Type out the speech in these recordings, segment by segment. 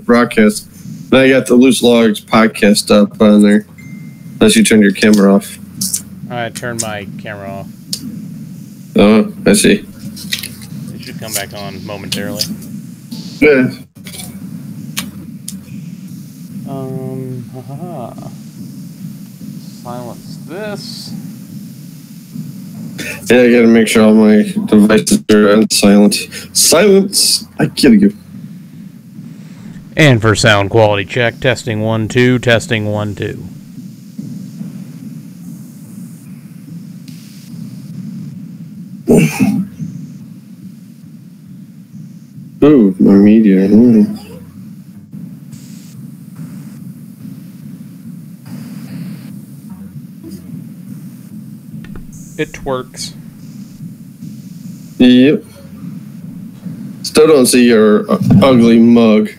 broadcast. And I got the Loose Logs podcast up on there. Unless you turn your camera off. I turned my camera off. Oh, I see. It should come back on momentarily. Yeah. Silence this. Yeah, I gotta make sure all my devices are on silent. Silence! I kill you. And for sound quality check, testing 1 2, testing 1 2. Ooh, my media. It twerks. Yep. Still don't see your ugly mug.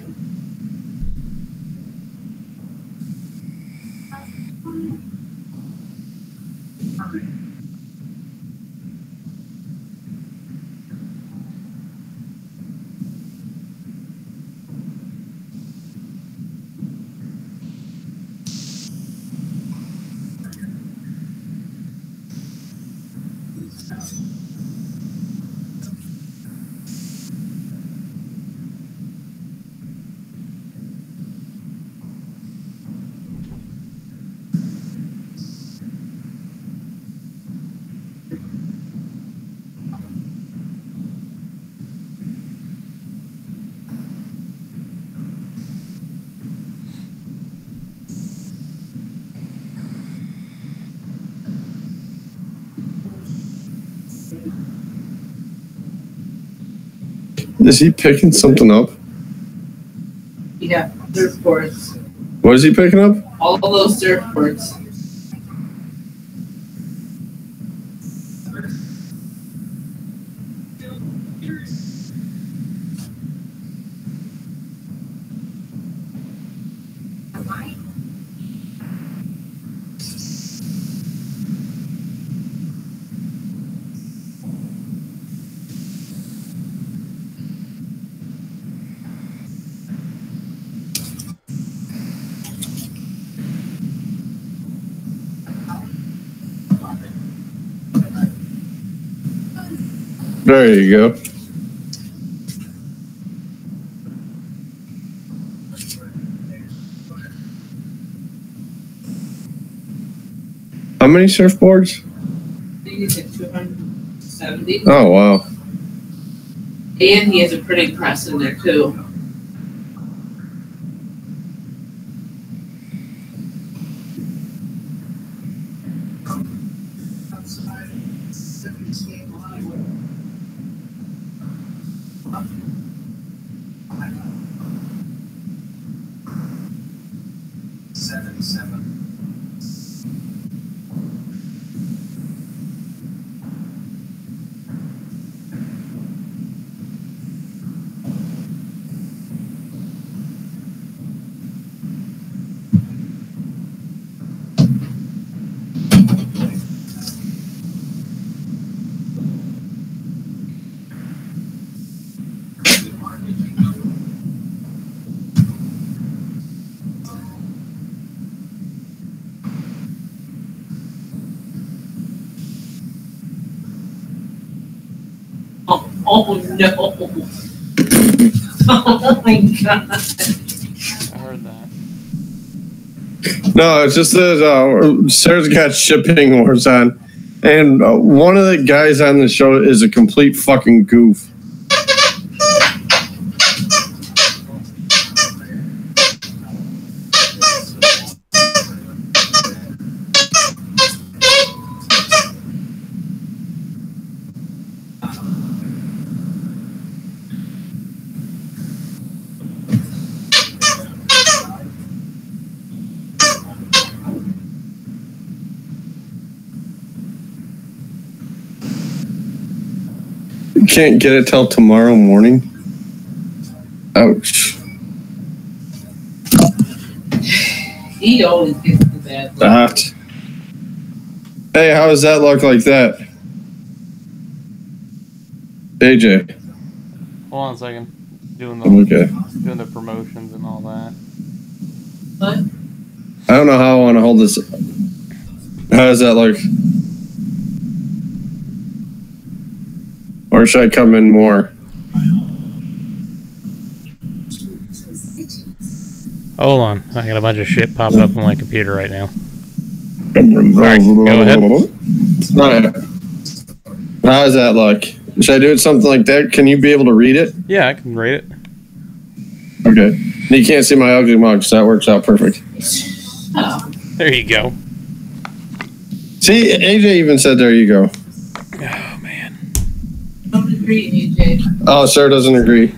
Is he picking something up? Yeah, surfboards. What is he picking up? All those surfboards. There you go. How many surfboards? I think it's like 270. Oh, wow. And he has a printing press in there too. Oh no! Oh my god! I heard that. No, it's just that Sarah's got shipping wars on, and one of the guys on the show is a complete fucking goof. Can't get it till tomorrow morning. Ouch. He always gets the bad luck. That. Hey, how does that look like that? AJ. Hold on a second. Doing the Okay. Doing the promotions and all that. What? I don't know how I want to hold this. How does that look? Or should I come in more? Hold on. I got a bunch of shit popping up on my computer right now. Alright, go ahead. Alright. How does that look? Should I do it something like that? Can you be able to read it? Yeah, I can read it. Okay. You can't see my ugly mug, so that works out perfect. Oh. There you go. See, AJ even said there you go. Oh, man. Don't agree, AJ. Oh, sir doesn't agree.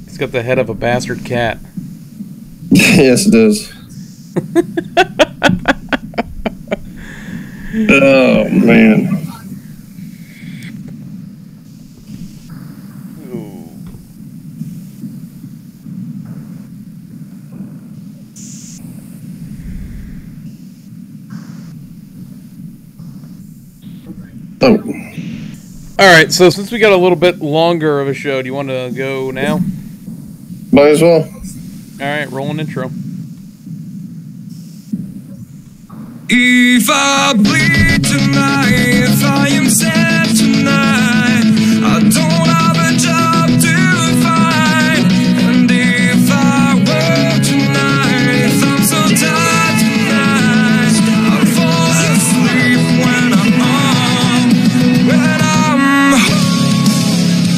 It's got the head of a bastard cat. Yes, it does. Oh, man. Oh. All right, so since we got a little bit longer of a show, do you want to go now? Might as well. All right, roll an intro. If I bleed tonight, if I am sad tonight, I don't have a job to find. And if I work tonight, if I'm so tired tonight, I'll fall asleep when I'm home.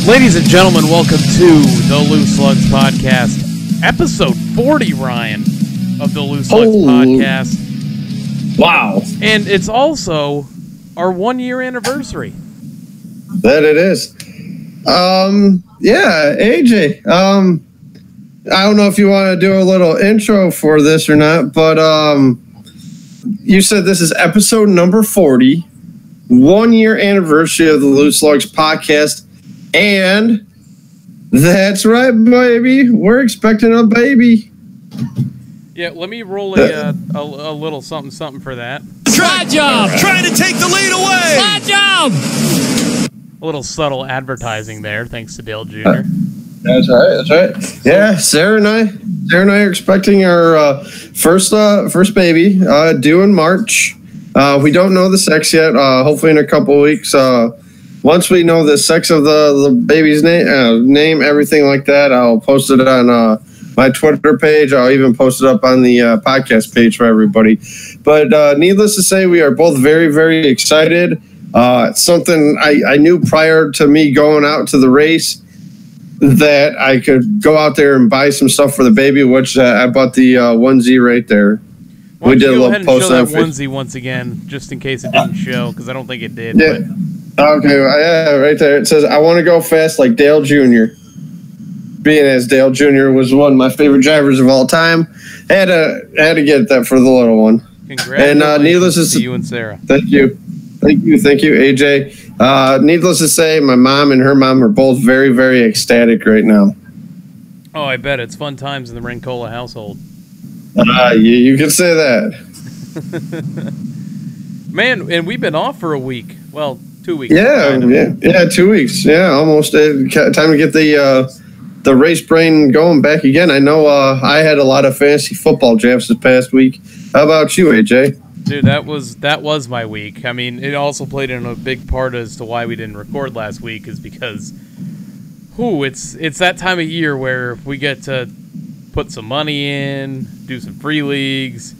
Ladies and gentlemen, welcome to the Loose Lugs Podcast, episode 40, Ryan, of the Loose Lugs Podcast. Wow. And it's also our 1 year anniversary. That it is. Yeah, AJ. I don't know if you want to do a little intro for this or not, but you said this is episode number 40, 1 year anniversary of the Loose Lugs Podcast, and that's right, baby. We're expecting a baby. Yeah, let me roll a little something for that. Try job! Trying to take the lead away! Try job! A little subtle advertising there, thanks to Dale Jr. That's right. Yeah, Sarah and I are expecting our first baby due in March. We don't know the sex yet. Hopefully in a couple of weeks. Once we know the sex of the baby's name, everything like that, I'll post it on my Twitter page. I'll even post it up on the podcast page for everybody. But needless to say, we are both very, very excited. It's something I knew prior to me going out to the race that I could go out there and buy some stuff for the baby, which I bought the onesie right there. Why we did you a go little ahead and post show that onesie once again, just in case it didn't show, because I don't think it did. Yeah. Okay, yeah, right there. It says, I want to go fast like Dale Jr. Being as Dale Jr. was one of my favorite drivers of all time, had to get that for the little one. Congratulations and needless to you and Sarah. Thank you, AJ. Needless to say, my mom and her mom are both very, very ecstatic right now. Oh, I bet it's fun times in the Rancola household. You could say that. Man, and we've been off for a week. Well, 2 weeks. Yeah, 2 weeks. Yeah, almost time to get the race brain going back again. I know I had a lot of fantasy football drafts this past week. How about you, AJ? Dude, that was my week. I mean, it also played in a big part as to why we didn't record last week, is because it's that time of year where we get to put some money in, do some free leagues,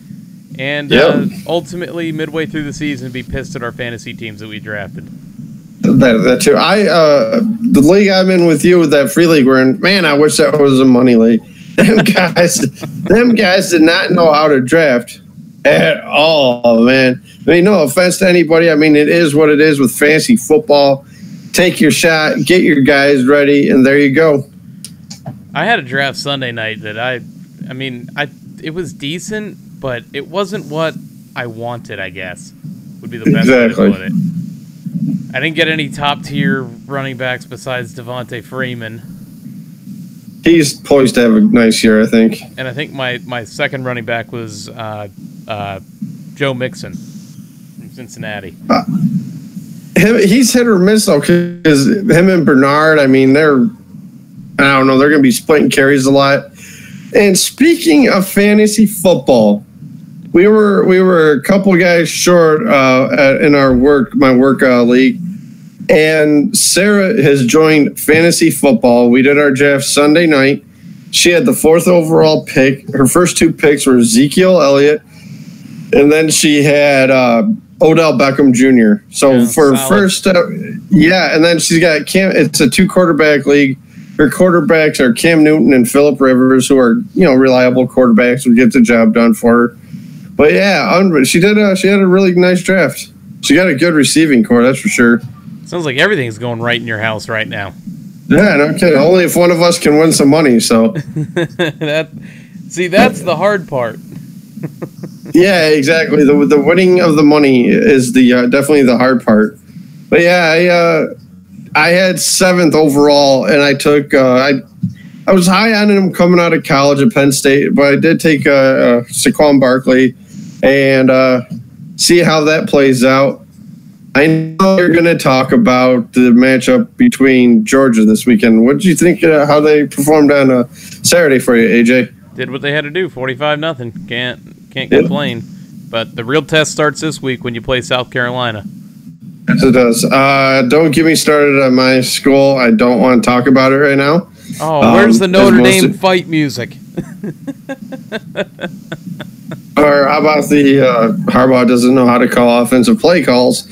and ultimately midway through the season be pissed at our fantasy teams that we drafted. That too. The league I'm in with you, with that free league we're in, man, I wish that was a money league. Them guys did not know how to draft at all, man. I mean, no offense to anybody. I mean, it is what it is with fantasy football. Take your shot, get your guys ready, and there you go. I had a draft Sunday night that it was decent, but it wasn't what I wanted, I guess, would be the best way to put it. I didn't get any top-tier running backs besides Devontae Freeman. He's poised to have a nice year, I think. And I think my second running back was Joe Mixon from Cincinnati. He's hit or miss, though, because him and Bernard, I mean, I don't know, they're going to be splitting carries a lot. And speaking of fantasy football, we were a couple guys short in my work league, and Sarah has joined fantasy football. We did our draft Sunday night. She had the 4th overall pick. Her first 2 picks were Ezekiel Elliott, and then she had Odell Beckham Jr. So for solid. First, and then she's got it's a 2-quarterback league. Her quarterbacks are Cam Newton and Phillip Rivers, who are reliable quarterbacks who get the job done for her. But yeah, she had a really nice draft. She got a good receiving core, that's for sure. Sounds like everything's going right in your house right now. Yeah, no kidding. Only if one of us can win some money. So that's the hard part. Yeah, exactly. The winning of the money is the definitely the hard part. But yeah, I had 7th overall, and I took I was high on him coming out of college at Penn State, but I did take Saquon Barkley and see how that plays out. I know you're going to talk about the matchup between Georgia this weekend. What did you think how they performed on Saturday for you, AJ? Did what they had to do, 45-0. Can't complain. But the real test starts this week when you play South Carolina. Yes, it does. Don't get me started on my school. I don't want to talk about it right now. Oh, where's the Notre Dame fight music? Or how about the Harbaugh doesn't know how to call offensive play calls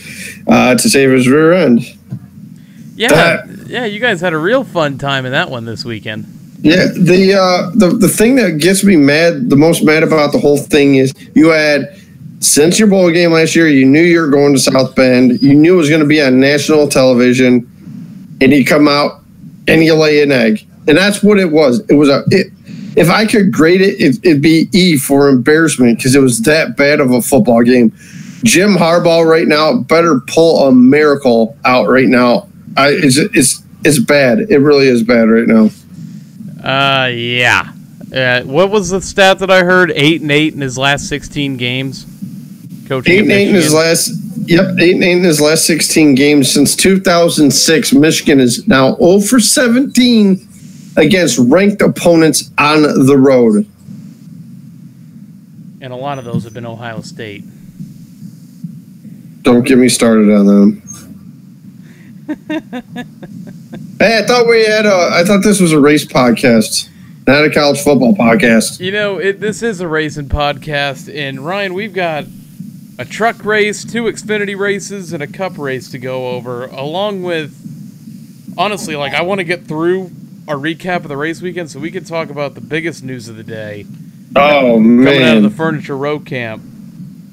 to save his rear end? Yeah, you guys had a real fun time in that one this weekend. Yeah, the thing that gets me the most mad about the whole thing is you had, since your bowl game last year, you knew you were going to South Bend. You knew it was going to be on national television, and you come out and you lay an egg. And that's what it was. It was if I could grade it, it'd be E for embarrassment because it was that bad of a football game. Jim Harbaugh right now better pull a miracle out right now. It's bad. It really is bad right now. Yeah. What was the stat that I heard? 8-8 in his last 16 games. Coaching 8-8 in his last. Yep, 8-8 in his last 16 games since 2006. Michigan is now 0 for 17 against ranked opponents on the road. And a lot of those have been Ohio State. Don't get me started on them. Hey, I thought this was a race podcast, not a college football podcast. This is a racing podcast, and Ryan, we've got a truck race, 2 Xfinity races, and a Cup race to go over, along with, honestly, I want to get through our recap of the race weekend so we can talk about the biggest news of the day. Oh, man. Coming out of the Furniture Row Camp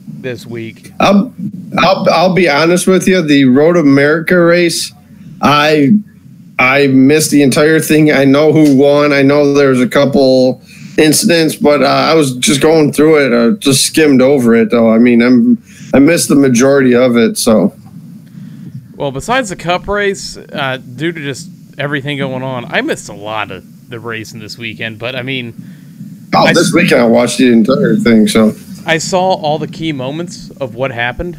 this week. I'll be honest with you. The Road America race, I missed the entire thing. I know who won. I know there's a couple incidents, but I was just going through it. I just skimmed over it, though. I mean, I missed the majority of it. So, well, besides the Cup race, due to just everything going on, I missed a lot of the racing this weekend. But I mean, this weekend I watched the entire thing. So I saw all the key moments of what happened.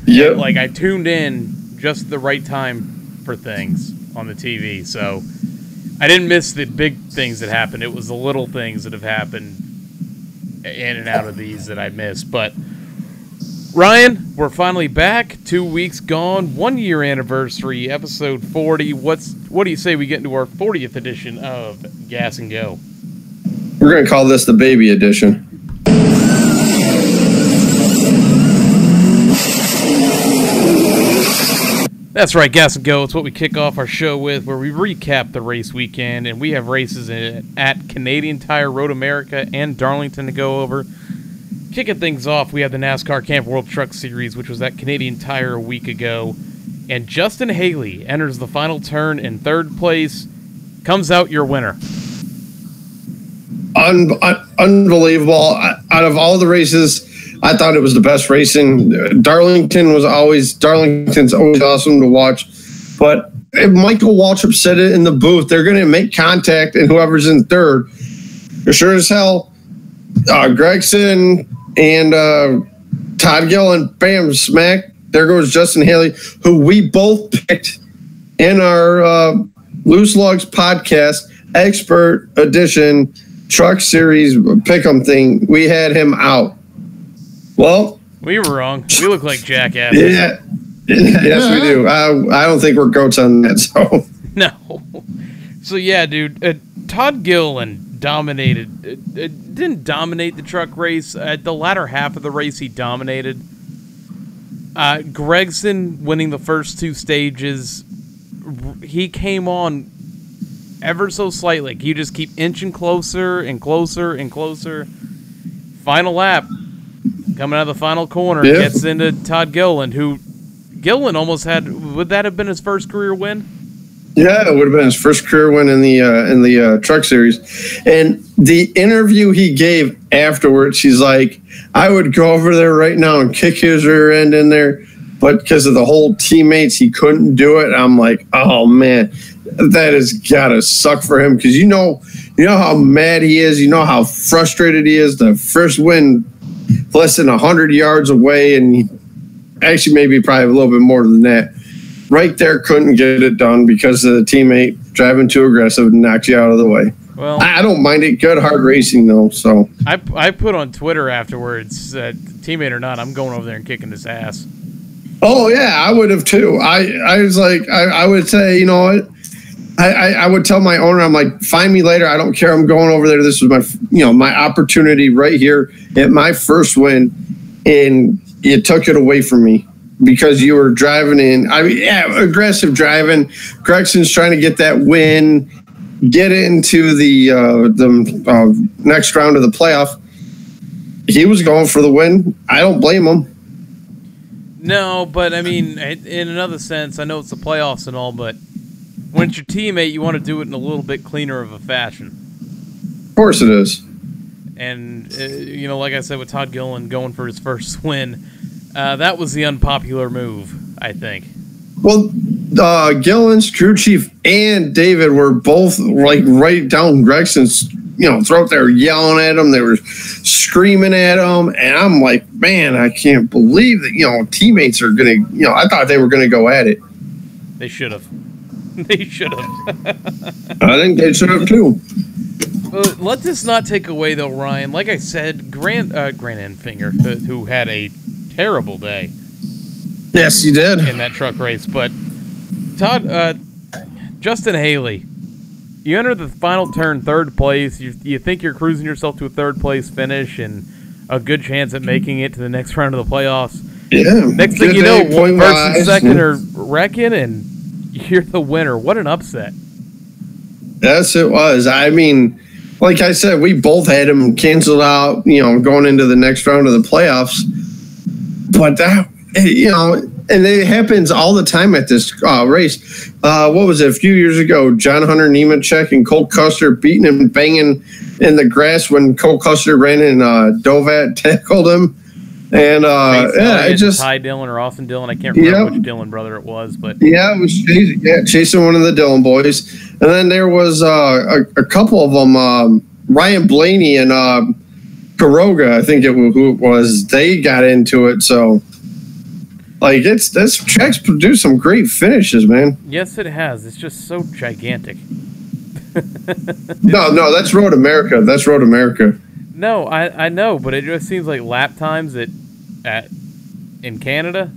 Yeah, I tuned in just the right time for things on the TV, so I didn't miss the big things that happened. It was the little things that have happened in and out of these that I missed. But Ryan, we're finally back. 2 weeks gone, 1 year anniversary, episode 40. What do you say we get into our 40th edition of Gas and Go? We're going to call this the baby edition. That's right, Gas and Go. It's what we kick off our show with, where we recap the race weekend, and we have races at Canadian Tire, Road America, and Darlington to go over. Kicking things off, we have the NASCAR Camp World Truck Series, which was at Canadian Tire a week ago, and Justin Haley enters the final turn in 3rd place, comes out your winner. Unbelievable. Out of all the races, I thought it was the best racing. Darlington's always awesome to watch. But Michael Waltrip said it in the booth. They're going to make contact, and whoever's in 3rd, sure as hell, Gregson and Todd Gillen, bam, smack. There goes Justin Haley, who we both picked in our Loose Lugs Podcast Expert Edition Truck Series Pick'em thing. We had him out. Well, we were wrong. We look like jackasses. Yeah. Yes, we do. I don't think we're goats on that. So no. So yeah, dude. Todd Gilliland dominated. Didn't dominate the truck race. At the latter half of the race, he dominated. Gregson winning the first two stages. He came on ever so slightly. You just keep inching closer and closer and closer. Final lap. Coming out of the final corner, gets into Todd Gilliland, who Gilliland almost had. Would that have been his first career win? Yeah, it would have been his first career win in the truck series. And the interview he gave afterwards, he's like, I would go over there right now and kick his rear end in there, but because of the whole teammates, he couldn't do it. I'm like, oh man, that has got to suck for him, because you know how mad he is, you know how frustrated he is. The first win less than 100 yards away, and actually maybe probably a little bit more than that. Right there, couldn't get it done because of the teammate driving too aggressive and knocked you out of the way. Well, I don't mind it. Good, hard racing, though. So I put on Twitter afterwards, teammate or not, I'm going over there and kicking his ass. Oh, yeah, I would have, too. I was like, I would say, you know what? I would tell my owner, I'm like, find me later. I don't care. I'm going over there. This was my opportunity right here at my first win, and you took it away from me because you were driving in. Aggressive driving. Gregson's trying to get that win, get into the next round of the playoff. He was going for the win. I don't blame him. No, but I mean, in another sense, I know it's the playoffs and all, but when it's your teammate, you want to do it in a little bit cleaner of a fashion. Of course it is. And, like I said, with Todd Gilliland going for his first win, that was the unpopular move, I think. Well, Gilliland's crew chief and David were both like right down Gregson's throat. They were yelling at him. They were screaming at him. And I'm like, man, I can't believe that, teammates are going to, I thought they were going to go at it. They should have. They should have. I think they should have too. Let this not take away, though, Ryan. Like I said, Grant Enfinger, who had a terrible day. Yes, he did. In that truck race. But, Todd, Justin Haley, you enter the final turn third place. You think you're cruising yourself to a third place finish and a good chance at making it to the next round of the playoffs. Yeah. Next thing you know, one person second are wrecking, and you're the winner. What an upset. Yes, it was. I mean, like I said, we both had him canceled out, going into the next round of the playoffs. But that, and it happens all the time at this race. What was it? A few years ago, John Hunter Nemechek and Cole Custer beating and banging in the grass when Cole Custer ran and Dovat tackled him. And it just Ty Dillon or Austin Dillon. I can't remember which Dillon brother it was, but it was chasing one of the Dillon boys. And then there was a couple of them, Ryan Blaney and Garoga, I think who it was. They got into it, so this track's produced some great finishes, man. Yes, it has. It's just so gigantic. No, that's Road America. That's Road America. No, I know, but it just seems like lap times in Canada.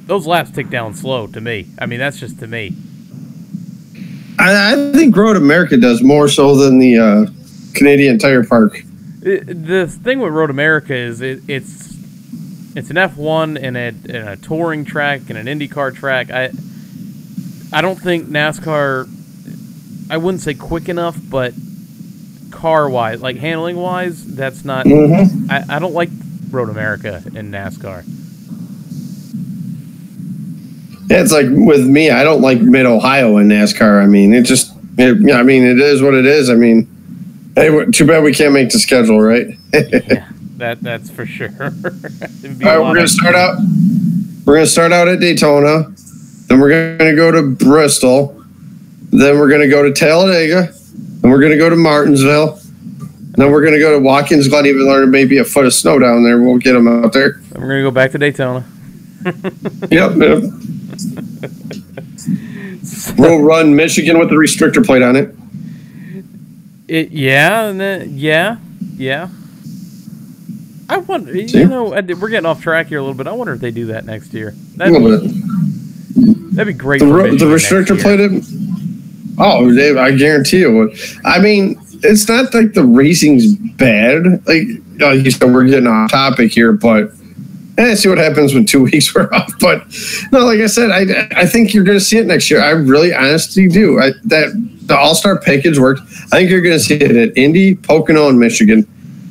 Those laps tick down slow to me. I mean, that's just to me. I think Road America does more so than the Canadian Tire Park. The thing with Road America is it's an F1 and a touring track and an IndyCar track. I don't think NASCAR. I wouldn't say quick enough, but car-wise, like handling-wise, that's not... Mm-hmm. I don't like Road America in NASCAR. Yeah, it's like with me, I don't like Mid-Ohio in NASCAR. I mean, it is what it is. I mean, hey, too bad we can't make the schedule, right? Yeah, that's for sure. All right, we're going to start out at Daytona. Then we're going to go to Bristol. Then we're going to go to Talladega. Then we're going to go to Martinsville. Then we're going to go to Watkins Glen, even though there may be a foot of snow down there. We'll get them out there. Then we're going to go back to Daytona. Yep. We'll run Michigan with the restrictor plate on it. Yeah. I wonder, we're getting off track here a little bit. I wonder if they do that next year. That'd be great. The restrictor plate. Oh, Dave, I guarantee it would. I mean, it's not like the racing's bad. Like you said, we're getting off topic here, but see what happens when 2 weeks were off. But no, like I said, I think you're going to see it next year. I really honestly do. That the All-Star package worked. I think you're going to see it at Indy, Pocono, and Michigan.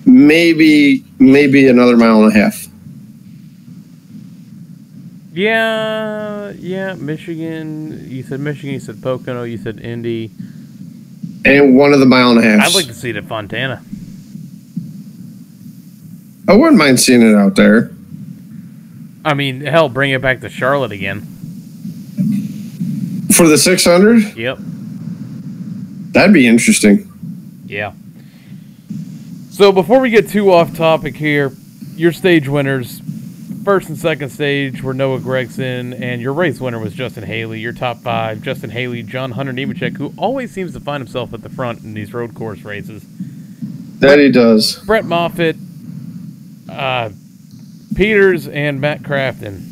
Maybe another mile and a half. Yeah. Michigan. You said Michigan. You said Pocono. You said Indy. And one of the mile and a half. I'd like to see it at Fontana. I wouldn't mind seeing it out there. I mean, hell, bring it back to Charlotte again. For the 600? Yep. That'd be interesting. Yeah. So before we get too off topic here, your stage winners, first and second stage were Noah Gragson, and your race winner was Justin Haley. Your top five, Justin Haley, John Hunter Nemechek, who always seems to find himself at the front in these road course races. That he does. Brett Moffitt, Peters, and Matt Crafton.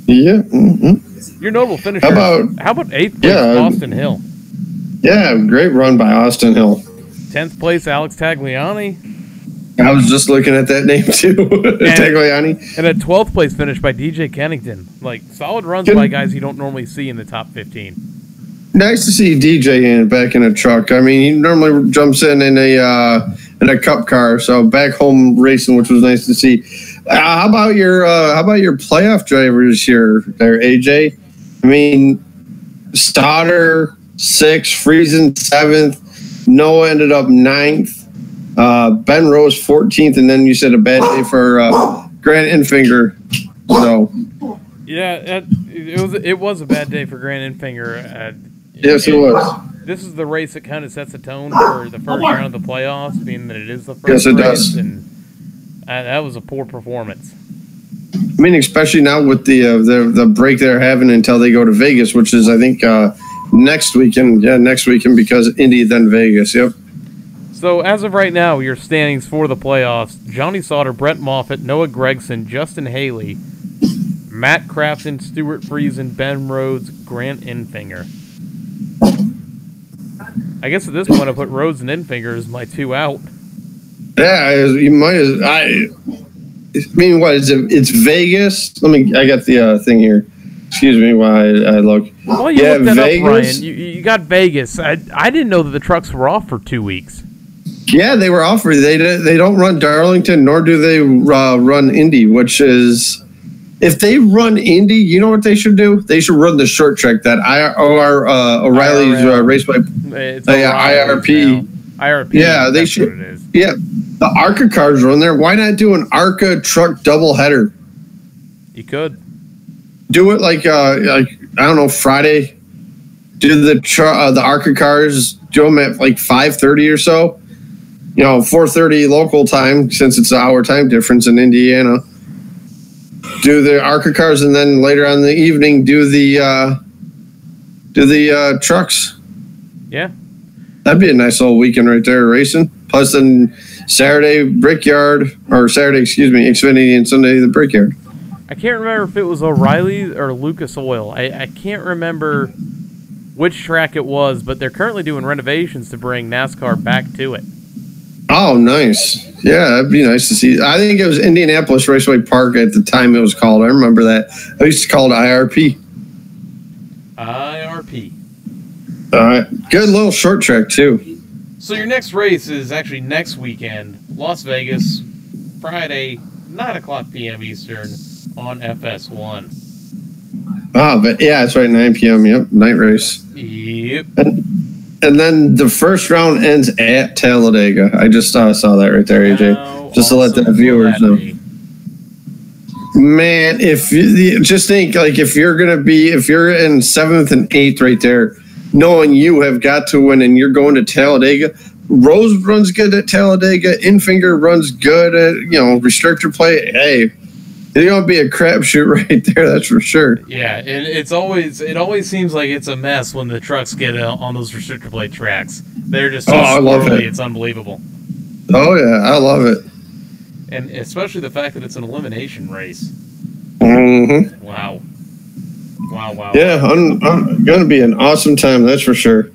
Yeah. Mm-hmm. Your notable finisher. How about eighth place, Austin Hill? Yeah, great run by Austin Hill. 10th place, Alex Tagliani. I was just looking at that name too, Tagliani. And a 12th place finish by DJ Kennington. Like, solid runs by guys you don't normally see in the top 15. Nice to see DJ back in a truck. I mean, he normally jumps in a cup car, so back home racing, which was nice to see. How about your playoff drivers here, there, AJ? I mean, Stoddard 6th, Friesen 7th. Noah ended up 9th. Ben Rose 14th, and then you said a bad day for Grant Enfinger. So yeah, it was a bad day for Grant Enfinger. Yes, it was. This is the race that kind of sets the tone for the first round of the playoffs, being that it is the first yes, it race, does. And that was a poor performance. I mean, especially now with the break they're having until they go to Vegas, which is I think next weekend. Yeah, next weekend because Indy then Vegas. Yep. So as of right now, your standings for the playoffs: Johnny Sauter, Brett Moffitt, Noah Gragson, Justin Haley, Matt Crafton, Stuart Friesen, Ben Rhodes, Grant Enfinger. I guess at this point I put Rhodes and Enfinger as my two out. Yeah, you might. I mean, what is it? It's Vegas. I got the thing here. Excuse me while I look. Well, you looked that Vegas. Up, Ryan. You got Vegas. I didn't know that the trucks were off for 2 weeks. Yeah, they were off. They don't run Darlington, nor do they run Indy, which is... If they run Indy, you know what they should do? They should run the short track that O'Reilly's race by IRP. IRP. Yeah, they should. What it is. Yeah, the ARCA cars run there. Why not do an ARCA truck double header? You could do it like I don't know, Friday. Do the ARCA cars. Do them at like 5:30 or so. 4:30 local time since it's an hour time difference in Indiana. Do the ARCA cars, and then later on in the evening, do the trucks. Yeah, that'd be a nice little weekend right there racing. Plus, then Saturday Brickyard, or Saturday, excuse me, Xfinity, and Sunday the Brickyard. I can't remember if it was O'Reilly or Lucas Oil. I can't remember which track it was, but they're currently doing renovations to bring NASCAR back to it. Oh, nice. Yeah, that'd be nice to see. I think it was Indianapolis Raceway Park at the time it was called. I remember that. I used to call it IRP. IRP. All right. Good little short track, too. So your next race is actually next weekend. Las Vegas, Friday, 9 o'clock p.m. Eastern on FS1. Oh, but yeah, it's right, 9 p.m. Yep, night race. Yep. And then the first round ends at Talladega. I just saw that right there, AJ. Just to let the viewers know. Man, if you just think, like, if you're in 7th and 8th right there, knowing you have got to win and you're going to Talladega, Rose runs good at Talladega, Enfinger runs good at, restrictor play. Hey, gonna be a crapshoot right there. That's for sure. Yeah, and it always seems like it's a mess when the trucks get on those restrictor plate tracks. They're just so I love squirrely, it. it's unbelievable. Oh yeah, I love it. And especially the fact that it's an elimination race. Mm-hmm. Wow. Yeah, I'm gonna be an awesome time. That's for sure.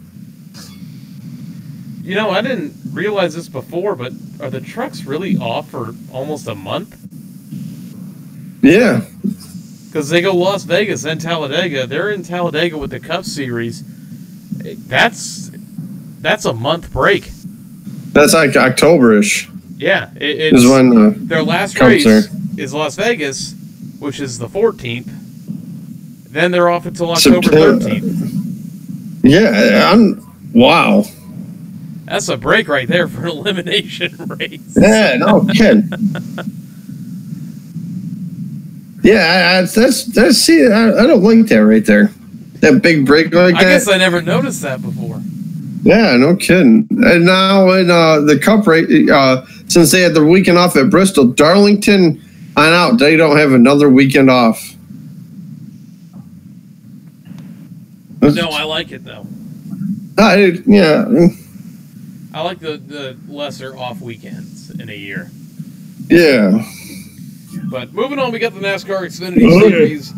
You know, I didn't realize this before, but are the trucks really off for almost a month? Yeah. Because they go Las Vegas and Talladega. They're in Talladega with the Cup Series. That's a month break. That's like October-ish. Yeah, it's is when their last Cubs race are. is Las Vegas, which is the 14th. Then they're off until October September. 13th. Yeah, wow. That's a break right there for an elimination race. Yeah, no kidding. Yeah, that's see, I don't like that right there. That big break like that. I guess I never noticed that before. Yeah, no kidding. And now in the Cup race, since they had the weekend off at Bristol, Darlington on out, they don't have another weekend off. No, I like it though. Yeah. I like the lesser off weekends in a year. Yeah. But moving on, we got the NASCAR Xfinity Series.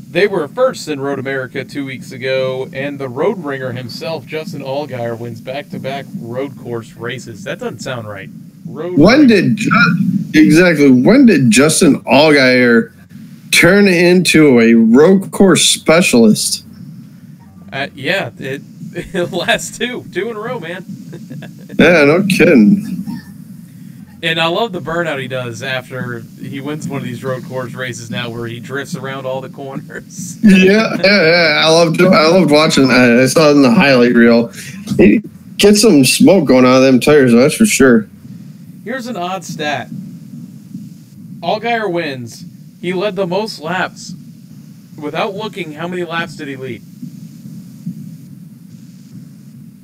They were first in Road America 2 weeks ago, and the road ringer himself, Justin Allgaier, wins back-to-back road course races. That doesn't sound right. When did Justin Allgaier turn into a road course specialist? Yeah, it last two in a row, man. Yeah, no kidding. And I love the burnout he does after he wins one of these road course races now, where he drifts around all the corners. Yeah. I loved watching that. I saw it in the highlight reel. He gets some smoke going out of them tires, that's for sure. Here's an odd stat. Allgaier wins. He led the most laps. Without looking, how many laps did he lead?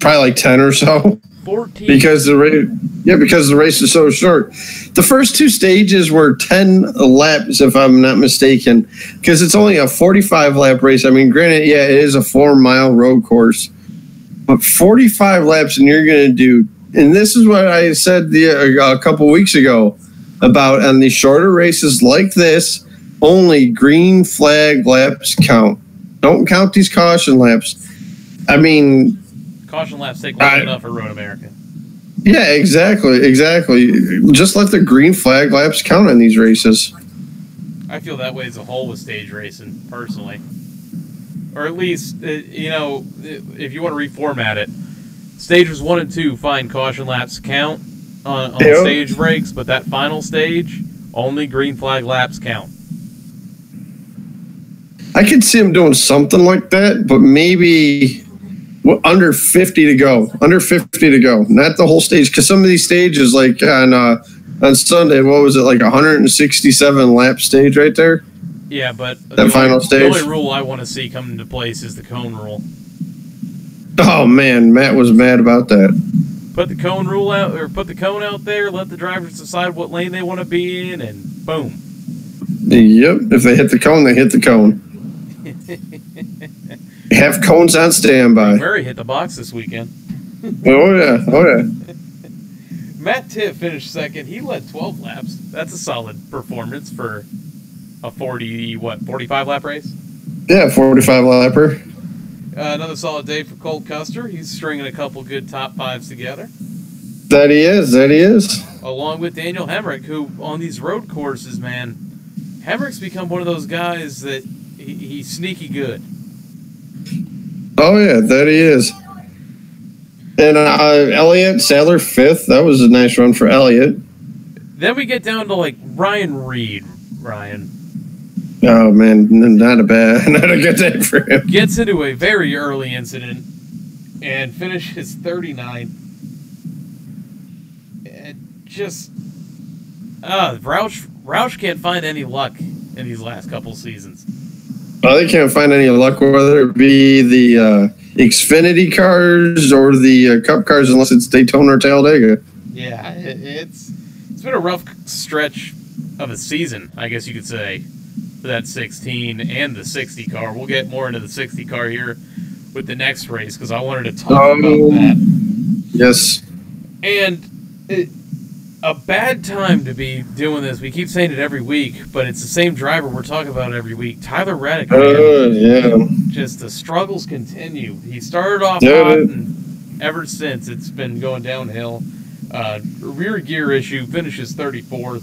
Probably like 10 or so. 14. Because the race is so short. The first two stages were 10 laps, if I'm not mistaken, because it's only a 45 lap race. I mean, granted, yeah, it is a 4-mile road course, but 45 laps, and you're going to do. And this is what I said a couple weeks ago about on these shorter races like this. Only green flag laps count. Don't count these caution laps. I mean. Caution laps take long enough for Road America. Yeah, exactly. Just let the green flag laps count on these races. I feel that way as a whole with stage racing, personally. Or at least, if you want to reformat it, stages 1 and 2, fine, caution laps count on stage breaks, but that final stage, only green flag laps count. I could see him doing something like that, but maybe under 50 to go. Under 50 to go. Not the whole stage, because some of these stages, like on Sunday, what was it, like 167 lap stage right there? Yeah, but that final stage. The only rule I want to see come into place is the cone rule. Oh man, Matt was mad about that. Put the cone rule out, or put the cone out there. Let the drivers decide what lane they want to be in, and boom. Yep. If they hit the cone, they hit the cone. Have cones on standby. Murray hit the box this weekend. Oh yeah. Matt Tiff finished second. He led 12 laps. That's a solid performance for a 45 lap race? Yeah, 45 lapper. Another solid day for Colt Custer. He's stringing a couple good top fives together. That he is. Along with Daniel Hemrick, who on these road courses, man, Hemrick's become one of those guys that he's sneaky good. Oh yeah, that he is. And Elliott, Sadler 5th. That was a nice run for Elliott. Then we get down to like Ryan Reed. Oh man, not a good day for him. Gets into a very early incident and finishes 39th. Roush can't find any luck in these last couple seasons. Well, they can't find any luck, whether it be the Xfinity cars or the Cup cars, unless it's Daytona or Talladega. Yeah, it's been a rough stretch a season, I guess you could say, for that 16 and the 60 car. We'll get more into the 60 car here with the next race because I wanted to talk about that. Yes. And a bad time to be doing this. We keep saying it every week, but it's the same driver we're talking about every week. Tyler Reddick. Yeah. Just the struggles continue. He started off hot, and ever since it's been going downhill. Rear gear issue, finishes 34th.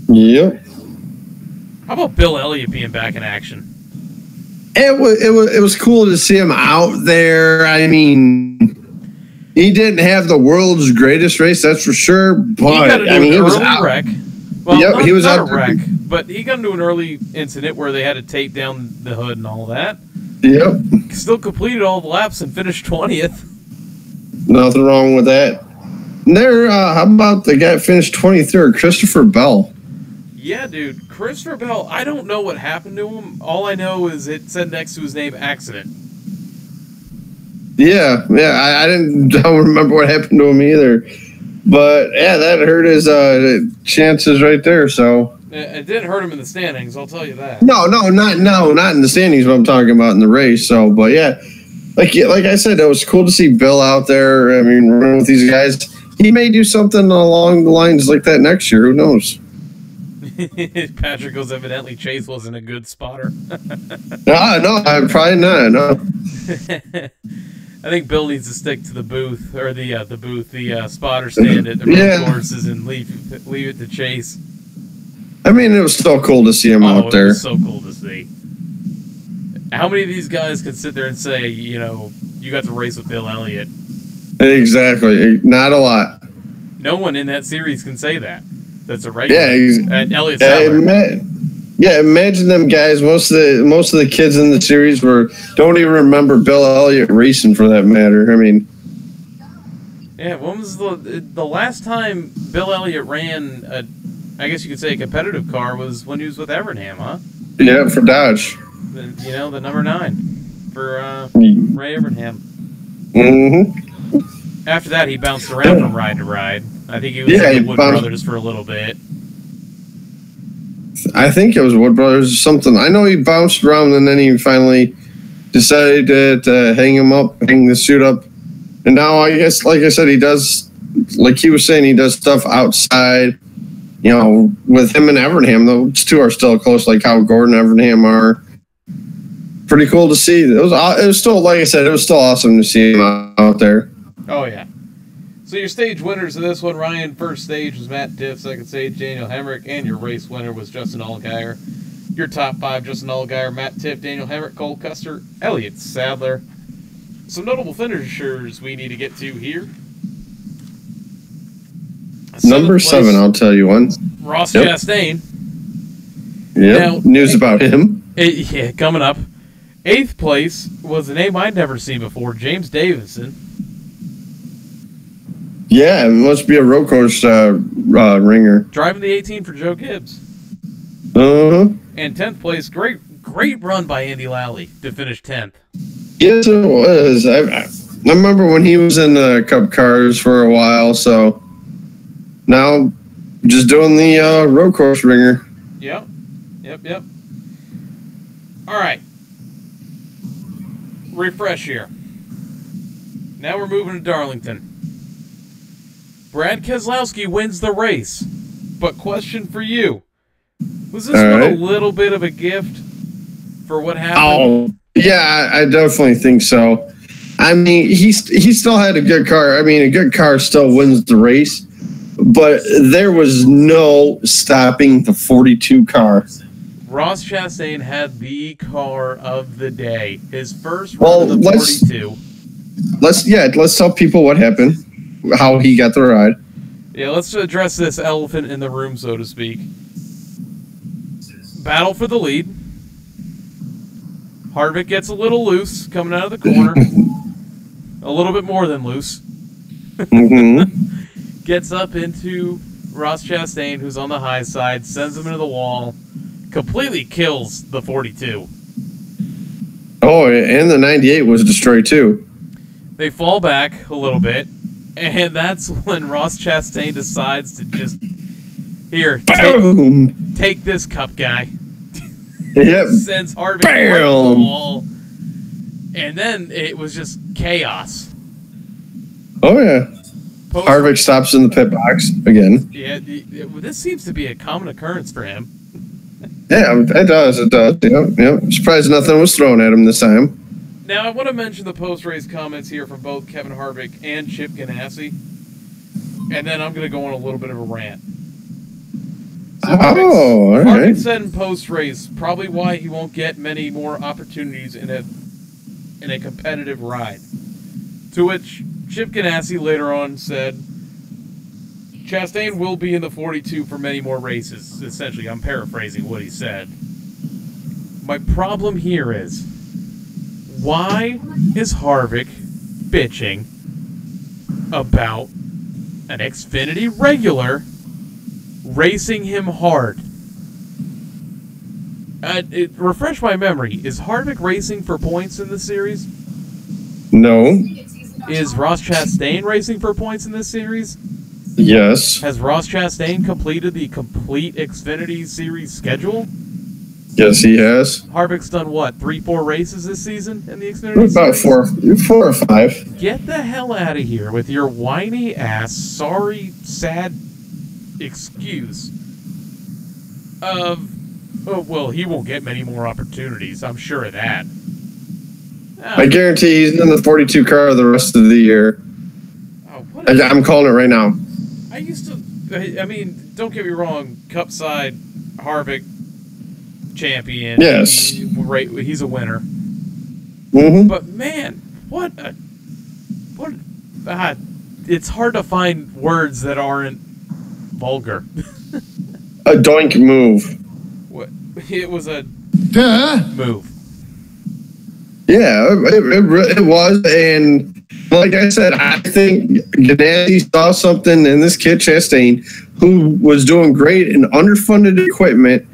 Yep. How about Bill Elliott being back in action? It was cool to see him out there. I mean, he didn't have the world's greatest race, that's for sure. But he was out. Wreck. Well, yep, he was out a wreck, but he got into an early incident where they had to tape down the hood and all that. Yep. Still completed all the laps and finished 20th. Nothing wrong with that. And there, how about the guy that finished 23rd, Christopher Bell? Yeah, dude. Christopher Bell, I don't know what happened to him. All I know is it said next to his name, accident. Yeah, I don't remember what happened to him either. But, yeah, that hurt his chances right there, so. It didn't hurt him in the standings, I'll tell you that. No, not in the standings, but I'm talking about in the race. So, but, yeah, like I said, it was cool to see Bill out there. I mean, running with these guys. He may do something along the lines like that next year. Who knows? Patrick goes, evidently Chase wasn't a good spotter. No, probably not. No. I think Bill needs to stick to the booth or the spotter stand at the road courses and leave it to Chase. I mean, it was still cool to see him out there. It was so cool to see. How many of these guys could sit there and say, you got to race with Bill Elliott? Exactly. Not a lot. No one in that series can say that. That's a regular. Yeah, Elliott's imagine them guys. Most of the kids in the series don't even remember Bill Elliott racing, for that matter. I mean, yeah. When was the last time Bill Elliott ran I guess you could say a competitive car was when he was with Evernham, huh? Yeah, for Dodge. The number 9 for Ray Evernham. Mm-hmm. After that, he bounced around from ride to ride. I think he was with Wood Brothers for a little bit. I think it was Wood Brothers or something. I know he bounced around and then he finally decided to hang the suit up. And now I guess, like I said, he does, like he was saying, he does stuff outside, with him and Evernham. Those two are still close, like how Gordon and Evernham are. Pretty cool to see. It was still, like I said, it was still awesome to see him out there. Oh, yeah. So your stage winners of this one, Ryan, first stage was Matt Diff, second stage Daniel Hemrick, and your race winner was Justin Allgaier. Your top 5, Justin Allgaier, Matt Tiff, Daniel Hemrick, Cole Custer, Elliott Sadler. Some notable finishers we need to get to here. Number 7, I'll tell you one. Ross Chastain. Yep, news about him. Yeah, coming up. 8th place was a name I'd never seen before, James Davison. Yeah, it must be a road course ringer. Driving the 18 for Joe Gibbs. Uh-huh. And 10th place, great run by Andy Lally to finish 10th. Yes, it was. I remember when he was in the Cup cars for a while, so now just doing the road course ringer. Yep. All right. Refresh here. Now we're moving to Darlington. Brad Keselowski wins the race. But question for you. Was this one a little bit of a gift for what happened? Oh, yeah, I definitely think so. I mean, he still had a good car. I mean, a good car still wins the race. But there was no stopping the 42 car. Ross Chastain had the car of the day. His first run of the 42. Let's tell people what happened. How he got the ride. Yeah, let's address this elephant in the room, so to speak. Battle for the lead. Harvick gets a little loose coming out of the corner. A little bit more than loose. Mm-hmm. Gets up into Ross Chastain, who's on the high side, sends him into the wall, completely kills the 42. Oh, and the 98 was destroyed too. They fall back a little bit. And that's when Ross Chastain decides to just Here, Boom! take this, Cup guy. Yep. Sends Harvick right to the wall. And then it was just chaos. Oh, yeah. Harvick stops in the pit box again. Yeah, this seems to be a common occurrence for him. Yeah, it does. It does. Yep. Surprised nothing was thrown at him this time. Now, I want to mention the post-race comments here from both Kevin Harvick and Chip Ganassi. And then I'm going to go on a little bit of a rant. So all right. Harvick said in post-race probably why he won't get many more opportunities in a competitive ride. To which Chip Ganassi later on said, Chastain will be in the 42 for many more races. Essentially, I'm paraphrasing what he said. My problem here is, why is Harvick bitching about an Xfinity regular racing him hard? Refresh my memory. Is Harvick racing for points in this series? No. Is Ross Chastain racing for points in this series? Yes. Has Ross Chastain completed the complete Xfinity Series schedule? Yes, he has. Harvick's done what, 3-4 races this season in the Xfinity About Series? four or five. Get the hell out of here with your whiny ass, sorry, sad excuse of, oh, well, he won't get many more opportunities. I'm sure of that. I guarantee he's in the 42 car the rest of the year. Oh, I'm calling it right now. I used to, I mean, don't get me wrong, Cup side, Harvick, champion. Yes. He's a winner. Mm-hmm. But man, it's hard to find words that aren't vulgar. A doink move. What? It was a move. Yeah, it was, and like I said, I think Ganassi saw something in this kid Chastain, who was doing great in underfunded equipment.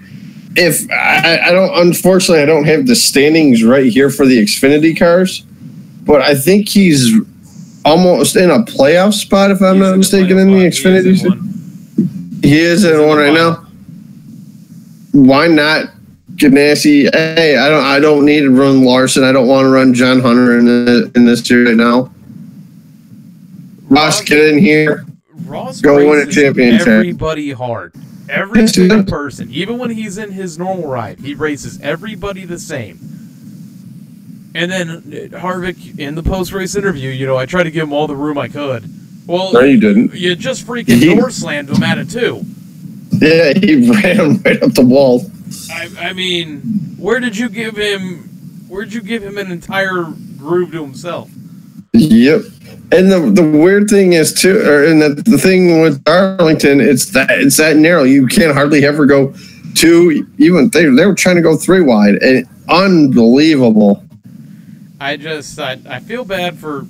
If I unfortunately, I don't have the standings right here for the Xfinity cars, but I think he's almost in a playoff spot, if I'm not mistaken, in the Xfinity. He is in one right now. Why not? Ganassi, hey, I don't need to run Larson. I don't want to run John Hunter in this year right now. Ross, get in here. Ross go win a championship. Everybody hard. Every single person, even when he's in his normal ride, he races everybody the same. And then Harvick, in the post-race interview, I tried to give him all the room I could. Well, no, you didn't. You just freaking door slammed him at it too. Yeah, he ran right up the wall. I mean, where did you give him an entire groove to himself? Yep. And the weird thing is too, the thing with Darlington, it's that narrow. You can't hardly ever go two. Even they were trying to go 3 wide. And unbelievable. I feel bad for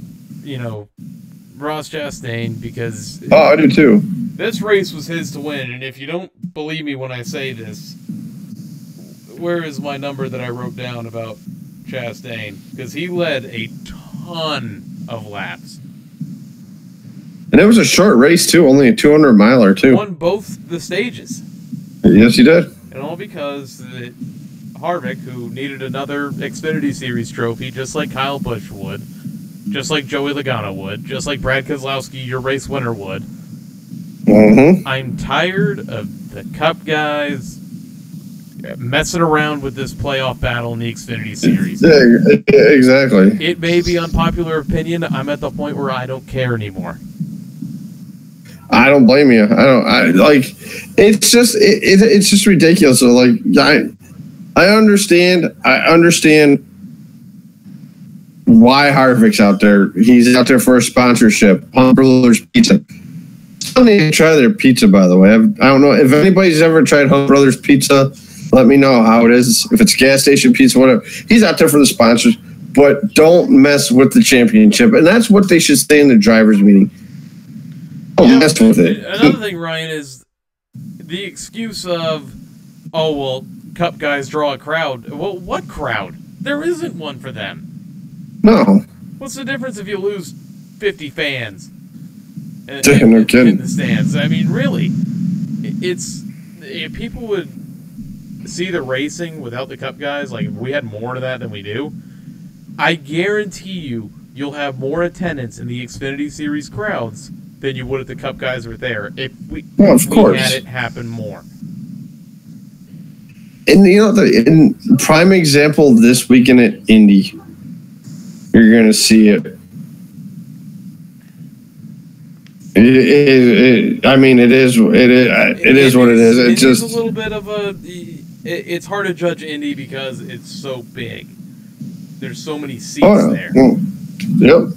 Ross Chastain because I do too. This race was his to win, and if you don't believe me when I say this, where is my number that I wrote down about Chastain? Because he led a ton of laps. And it was a short race, too. Only a 200-miler, too. Won both the stages. Yes, he did. And all because Harvick, who needed another Xfinity Series trophy, just like Kyle Busch would, just like Joey Logano would, just like Brad Keselowski, your race winner, would. Mm-hmm. I'm tired of the Cup guys messing around with this playoff battle in the Xfinity Series. Yeah, exactly. It may be unpopular opinion. I'm at the point where I don't care anymore. I don't blame you. It's just ridiculous. So I understand why Harvick's out there. He's out there for a sponsorship. Hunt Brothers Pizza. Still need to try their pizza, by the way. I don't know if anybody's ever tried Hunt Brothers Pizza. Let me know how it is. If it's gas station pizza, whatever. He's out there for the sponsors, but don't mess with the championship. And that's what they should say in the drivers' meeting. Don't mess with it. Another thing, Ryan, is the excuse of, oh, well, Cup guys draw a crowd. Well, what crowd? There isn't one for them. No. What's the difference if you lose 50 fans no kidding. in the stands? I mean, really. it's if people would see the racing without the Cup guys, like if we had more of that than we do, I guarantee you'll have more attendance in the Xfinity Series crowds than you would if the Cup guys were there. If we had it happen more. And the prime example this weekend at Indy, you're going to see it. I mean, it is what it is. It's just a little bit of a. It's hard to judge Indy because it's so big. There's so many seats there. Yep.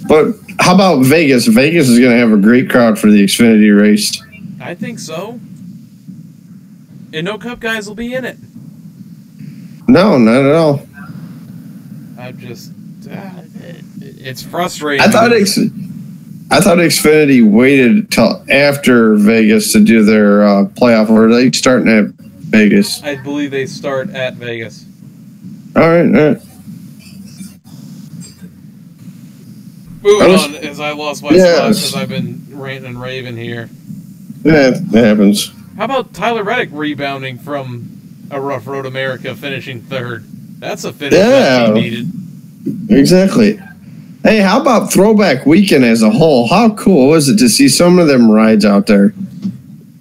But how about Vegas? Vegas is going to have a great crowd for the Xfinity race. I think so. And no Cup guys will be in it. No, not at all. It's frustrating. I thought Xfinity waited till after Vegas to do their playoff, or are they starting at Vegas? I believe they start at Vegas. All right. Moving on, as I lost my spot because I've been ranting and raving here. Yeah, that happens. How about Tyler Reddick rebounding from a Rough Road America, finishing third? That's a finish that he needed. Exactly. Hey, how about Throwback Weekend as a whole? How cool was it to see some of them rides out there?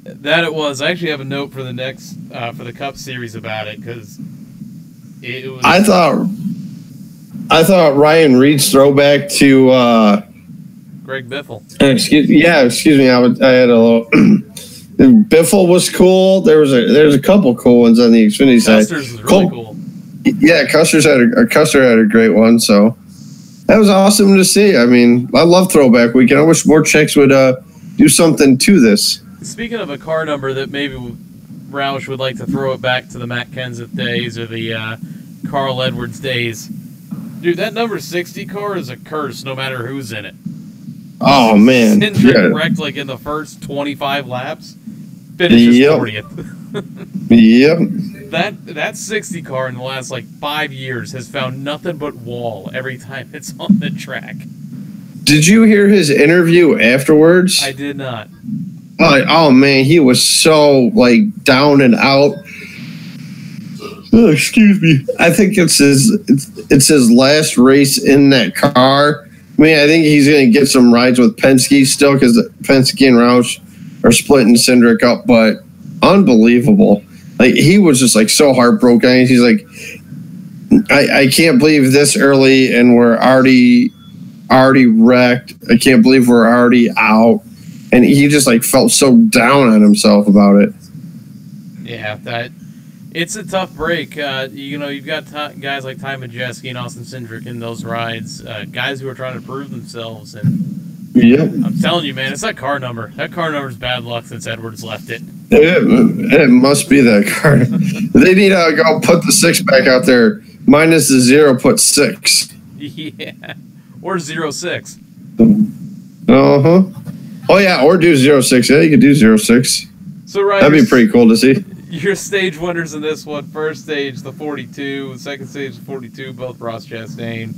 That it was. I actually have a note for the next for the Cup Series about it because it was. I thought Ryan Reed's throwback to Greg Biffle. Excuse me. I had a little. Biffle was cool. There's a couple cool ones on the Xfinity side. Custer's was really cool. Yeah, Custer had a great one. So that was awesome to see. I mean, I love Throwback Weekend. I wish more chicks would do something to this. Speaking of a car number that maybe Roush would like to throw it back to the Matt Kenseth days or the Carl Edwards days. Dude, that number 60 car is a curse no matter who's in it. Oh, man. Cindric wrecked like in the first 25 laps. Finishes 40th. Yep. That 60 car in the last like 5 years has found nothing but wall every time it's on the track. Did you hear his interview afterwards? I did not. Oh man, he was so like down and out. Oh, excuse me. I think it's his last race in that car. I mean, I think he's going to get some rides with Penske still because Penske and Roush are splitting Cindric up, but unbelievable. Like he was just like so heartbroken. He's like, I can't believe this early and we're already wrecked. I can't believe we're already out. And he just like felt so down on himself about it. Yeah, it's a tough break. You've got guys like Ty Majeski and Austin Cindric in those rides, guys who are trying to prove themselves. And I'm telling you, man, it's that car number. That car number's bad luck since Edwards left it. It must be that car. They need to go put the 6 back out there. Minus the 0, put 6. Yeah, or 06. Uh-huh. Oh, yeah, or do 06. Yeah, you could do 06. So, right, that'd be pretty cool to see. Your stage winners in this one. First stage, the 42. Second stage, the 42, both Ross Chastain.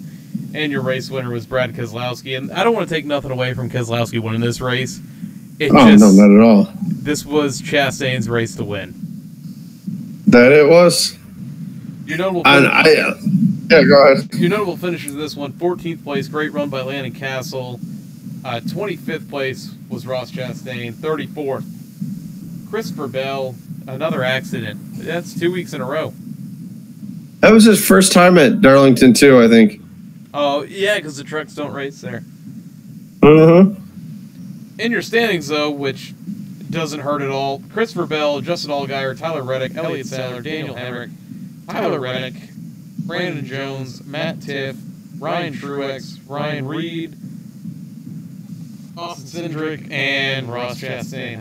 And your race winner was Brad Keselowski. And I don't want to take nothing away from Keselowski winning this race. No, not at all. This was Chastain's race to win. That it was? Your notable yeah, go ahead. Your notable finishers in this one, 14th place, great run by Landon Castle. 25th place was Ross Chastain. 34th, Christopher Bell. Another accident. That's 2 weeks in a row. That was his first time at Darlington, too, I think. Oh, yeah, because the trucks don't race there. Uh-huh. In your standings, though, which doesn't hurt at all, Christopher Bell, Justin Allgaier, Tyler Reddick, Elliott Sadler, Daniel Hemrick, Tyler Reddick, Brandon Jones, Matt Tiff, Ryan Truex, Ryan Reed, Austin Cindric, and Ross Chastain.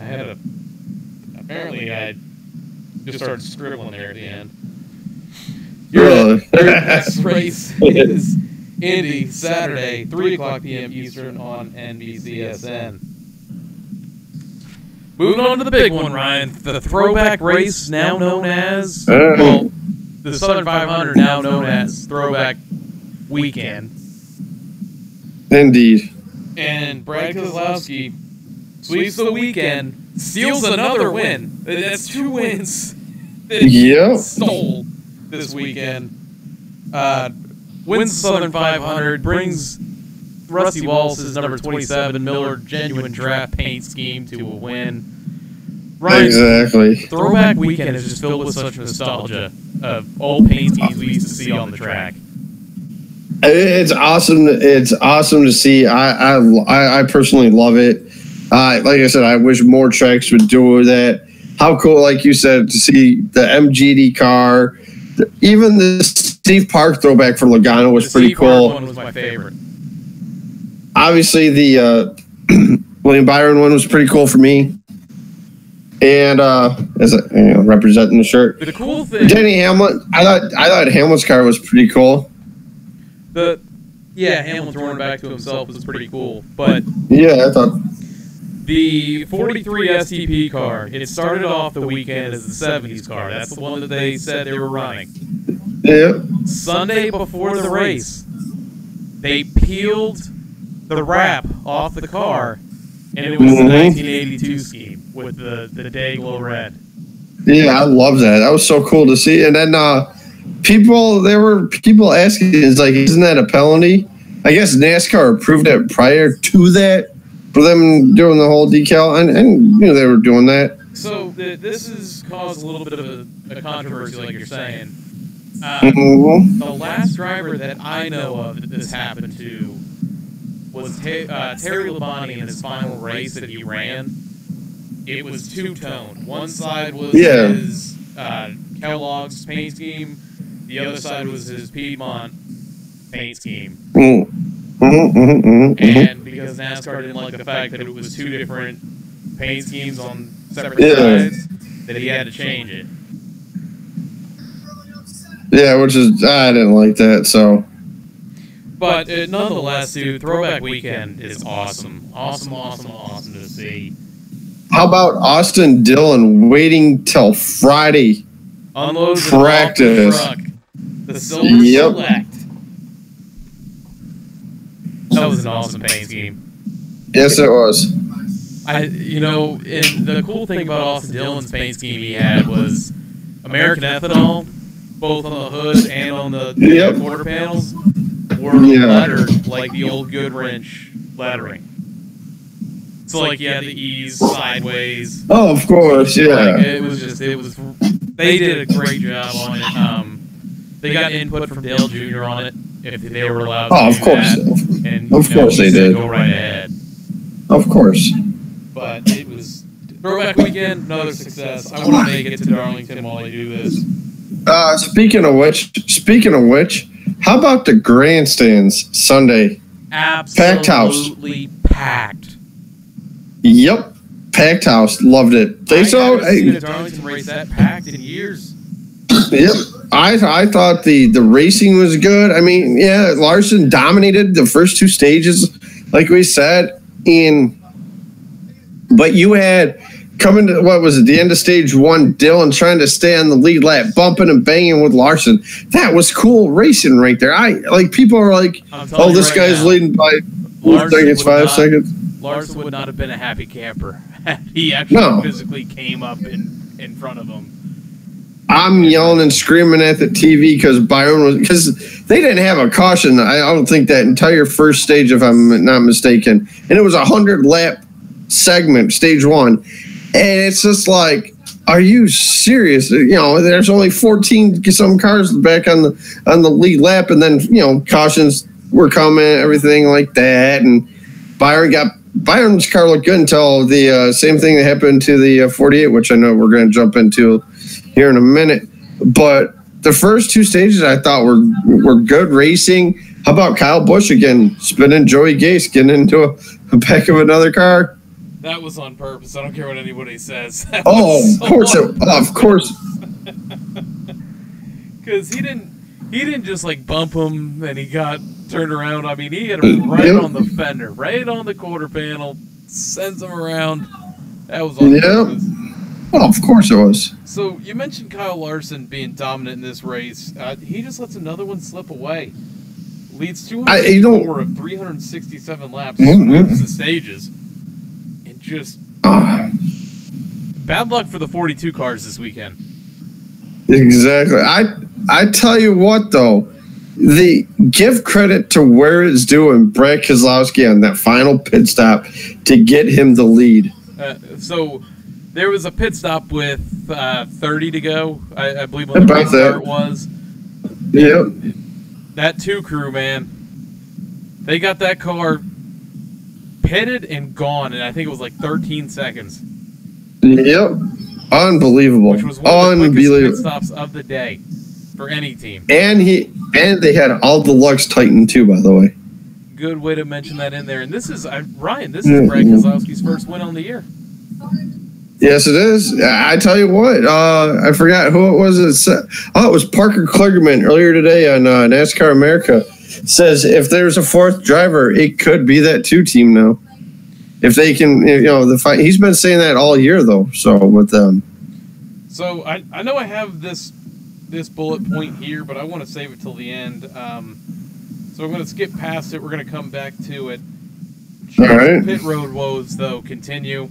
Apparently I just started scribbling there at the end. Your next race is Indy, Saturday, 3 o'clock p.m. Eastern on NBCSN. Moving on to the big one, Ryan. The throwback race, now known as, the Southern 500, now known as Throwback Weekend. Indeed. And Brad Keselowski sweeps the weekend, steals another win. That's 2 wins that Yep. he stole this weekend. Wins Southern 500, brings Rusty Wallace's number 27 Miller Genuine Draft Paint Scheme to a win. Ryan, Exactly. Throwback Weekend is just filled with such nostalgia of old paint schemes we used to see on the track. It's awesome. It's awesome to see. I personally love it. Like I said, I wish more tracks would do that. How cool, like you said, to see the MGD car. Even the Steve Park throwback for Logano was pretty cool. The one was my favorite. Obviously, the William Byron one was pretty cool for me. And as representing the shirt, But the cool thing, Denny Hamlin. I thought Hamlin's car was pretty cool. Hamlin throwing it back to himself was pretty cool. But Yeah, I thought. the 43 STP car, it started off the weekend as the 70s car. That's the one that they said they were running. Yeah. Sunday before the race, they peeled the wrap off the car, and it was the 1982 scheme with the Dayglow red. Yeah, I love that. That was so cool to see. And then people asking, "Is like, isn't that a penalty?" I guess NASCAR approved it prior to that for them doing the whole decal, and they were doing that. So this has caused a little bit of a controversy, like you're saying. The last driver that I know of that this happened to was Terry Labonte in his final race that he ran. It was two-tone. One side was his Kellogg's paint scheme. The other side was his Piedmont paint scheme. And because NASCAR didn't like the fact that it was 2 different paint schemes on separate sides, that he had to change it. Yeah, which is I didn't like that. So, but nonetheless, dude, Throwback Weekend is awesome, awesome to see. how about Austin Dillon waiting till Friday? Unloads Practice. off the truck. The Silver Select. That was an awesome paint scheme. Yes, it was. And the cool thing about Austin Dillon's paint scheme he had was American ethanol, both on the hood and on the quarter panels, were lettered like the old Goodwrench lettering. So like you had the E's sideways. Oh, of course, yeah. They did a great job on it. They got input from Dale Jr. on it if they were allowed to do that. And of course they did. Go right ahead. Of course. But it was Throwback Weekend, another success. I want to make it to Darlington while they do this. Speaking of which, how about the grandstands Sunday? Absolutely packed. Yep, packed house. Loved it. I haven't seen a Darlington race that packed in years. Yep, I thought the racing was good. I mean, yeah, Larson dominated the first 2 stages, like we said. But you had coming to the end of stage 1, Dylan trying to stay on the lead lap, bumping and banging with Larson. That was cool racing right there. People are like, "Oh, this guy's leading by 5 seconds." Larson would not have been a happy camper. He actually physically came up in front of him. I'm yelling and screaming at the TV because they didn't have a caution. I don't think that entire first stage, if I'm not mistaken, and it was a 100-lap segment, stage 1, and it's just like, are you serious? There's only 14 some cars back on the lead lap, and then cautions were coming, everything like that, and Byron's car looked good until the same thing that happened to the 48, which I know we're going to jump into here in a minute. But the first 2 stages I thought were good racing. How about Kyle Busch again, spinning Joey Gase, getting into a back of another car? That was on purpose. I don't care what anybody says. Of course. Because he didn't just like bump him and he got turned around. I mean, he hit him right on the fender, right on the quarter panel, sends him around. That was on purpose. Well, of course it was. So you mentioned Kyle Larson being dominant in this race. He just lets another one slip away. Leads 204 of 367 laps, sweeps the stages, and just bad luck for the 42 cars this weekend. Exactly. I tell you what, though, give credit to where it's due and Brad Keselowski on that final pit stop to get him the lead. So there was a pit stop with 30 to go, I believe, when the restart was. Yep. That 2 crew, man, they got that car pitted and gone, and I think it was like 13 seconds. Yep. Unbelievable. Which was one of the quickest pit stops of the day for any team. And they had all the lugs tightened too, by the way. Good way to mention that in there. And this is Ryan. This is Brad Keselowski's first win on the year. Yes, it is. I tell you what. I forgot who it was. It was Parker Kligerman earlier today on NASCAR America. Says if there's a 4th driver, it could be that 2 team now. If they can, the fight. He's been saying that all year though. So with them. So I know I have this bullet point here, but I want to save it till the end. So I'm going to skip past it. We're going to come back to it. All right. Pit road woes though continue.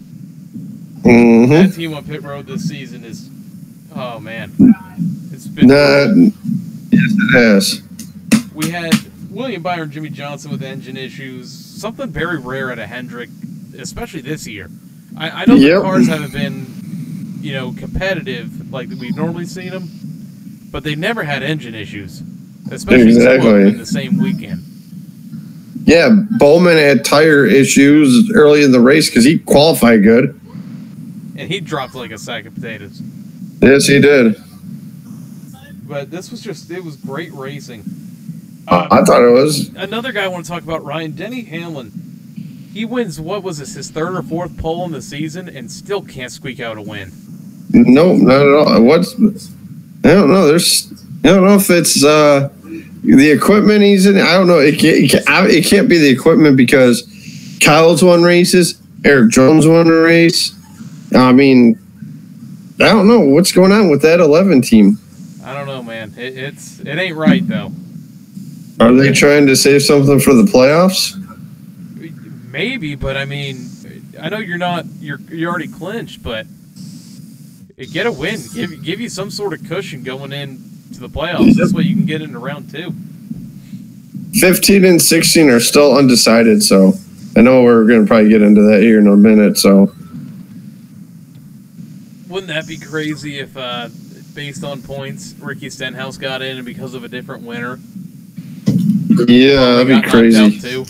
Mm-hmm. That team on pit road this season is, oh man, it's been. Yes, it has. We had William Byron, Jimmy Johnson with engine issues. Something very rare at a Hendrick, especially this year. I know the cars haven't been, competitive like we've normally seen them, but they've never had engine issues, especially in the same weekend. Yeah, Bowman had tire issues early in the race because he qualified good. And he dropped like a sack of potatoes. Yes, he did. But this was it was great racing. I thought it was. Another guy I want to talk about, Ryan, Denny Hamlin. He wins, what was this, his 3rd or 4th pole in the season and still can't squeak out a win. No, not at all. I don't know. I don't know if it's the equipment he's in. I don't know. It can't be the equipment because Kyle's won races. Eric Jones won a race. I mean, I don't know what's going on with that 11 team. I don't know, man. It ain't right though. Are they trying to save something for the playoffs? Maybe, but I mean, I know you're already clinched, but get a win. Give you some sort of cushion going in to the playoffs. This way you can get into round 2. 15 and 16 are still undecided, so I know we're going to probably get into that here in a minute. So, wouldn't that be crazy if, based on points, Ricky Stenhouse got in and because of a different winner? Yeah, that'd be crazy.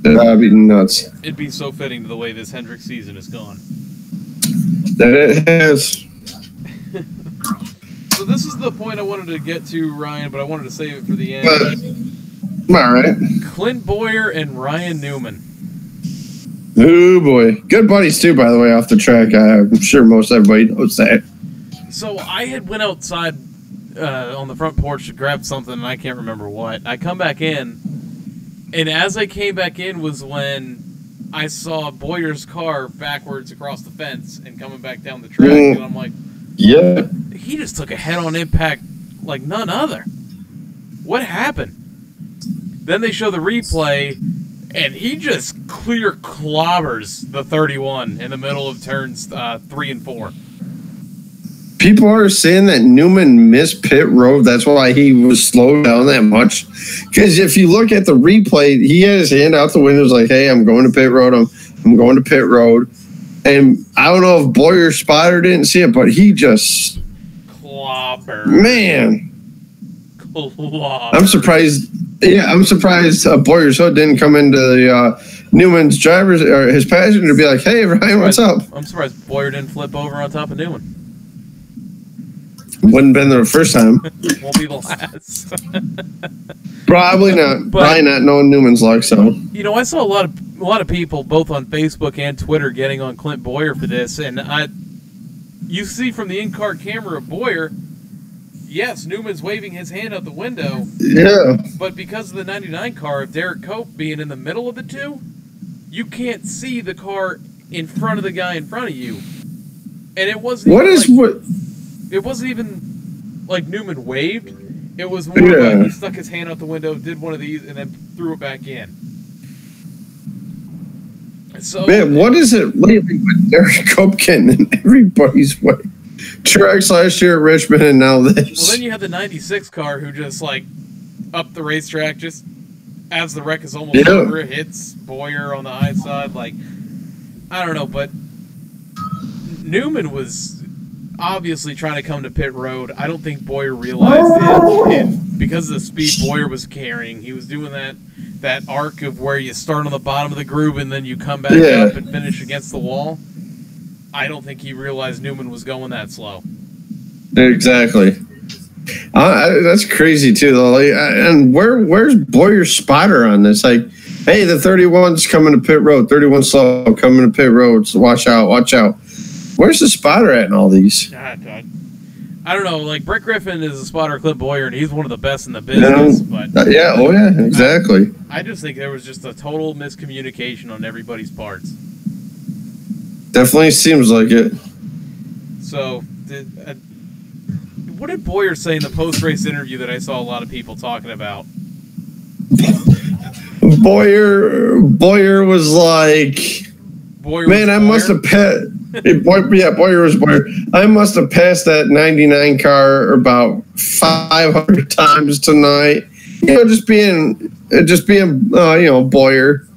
That'd be nuts. It'd be so fitting to the way this Hendrick season has gone. That it has. So this is the point I wanted to get to, Ryan, but I wanted to save it for the end. All right. Clint Boyer and Ryan Newman. Oh, boy. Good buddies, too, by the way, off the track. I'm sure most everybody knows that. So I had went outside on the front porch to grab something, and I can't remember what. I come back in, and as I came back in was when I saw Boyer's car backwards across the fence and coming back down the track, and I'm like, yeah, he just took a head-on impact like none other. What happened? Then they show the replay, and he just clear clobbers the 31 in the middle of turns 3 and 4. People are saying that Newman missed pit road. That's why he was slowed down that much. Because if you look at the replay, he had his hand out the window, like, hey, I'm going to pit road. I'm going to pit road. And I don't know if Boyer spotted or didn't see it, but he just... Clobber. Man. Clobber. I'm surprised. Yeah, I'm surprised Boyer's hood didn't come into the Newman's driver's or his passenger to be like, hey, Ryan, what's up? I'm surprised Boyer didn't flip over on top of Newman. Wouldn't been the first time. Won't be the last. Probably not. Probably not knowing Newman's luck. So I saw a lot of people both on Facebook and Twitter getting on Clint Boyer for this, and you see from the in-car camera of Boyer, yes, Newman's waving his hand out the window. Yeah. But because of the 99 car of Derek Cope being in the middle of the two, you can't see the car in front of the guy in front of you, and it wasn't. It wasn't even like Newman waved. It was more like he stuck his hand out the window, did one of these, and then threw it back in. So, man, what is it lately with Derek Cope getting in everybody's way? Truex last year at Richmond, and now this. Well, then you have the 96 car who just, like, up the racetrack, just as the wreck is almost over, hits Boyer on the high side. Like, I don't know, but Newman was obviously trying to come to pit road. I don't think Boyer realized it, and because of the speed Boyer was carrying, he was doing that arc of where you start on the bottom of the groove and then you come back up and finish against the wall. I don't think he realized Newman was going that slow. Exactly. That's crazy too, though. Like, and where's Boyer's spotter on this? Like, hey, the 31's coming to pit road. 31 slow coming to pit road. So watch out, watch out. Where's the spotter at in all these? I don't know. Like, Brett Griffin is a spotter, Clint Boyer, and he's one of the best in the business. But Exactly. I just think there was just a total miscommunication on everybody's parts. Definitely seems like it. So, what did Boyer say in the post-race interview that I saw a lot of people talking about? Boyer was like, man, I must have Boyer was Boyer. I must have passed that 99 car about 500 times tonight. You know, just being Boyer.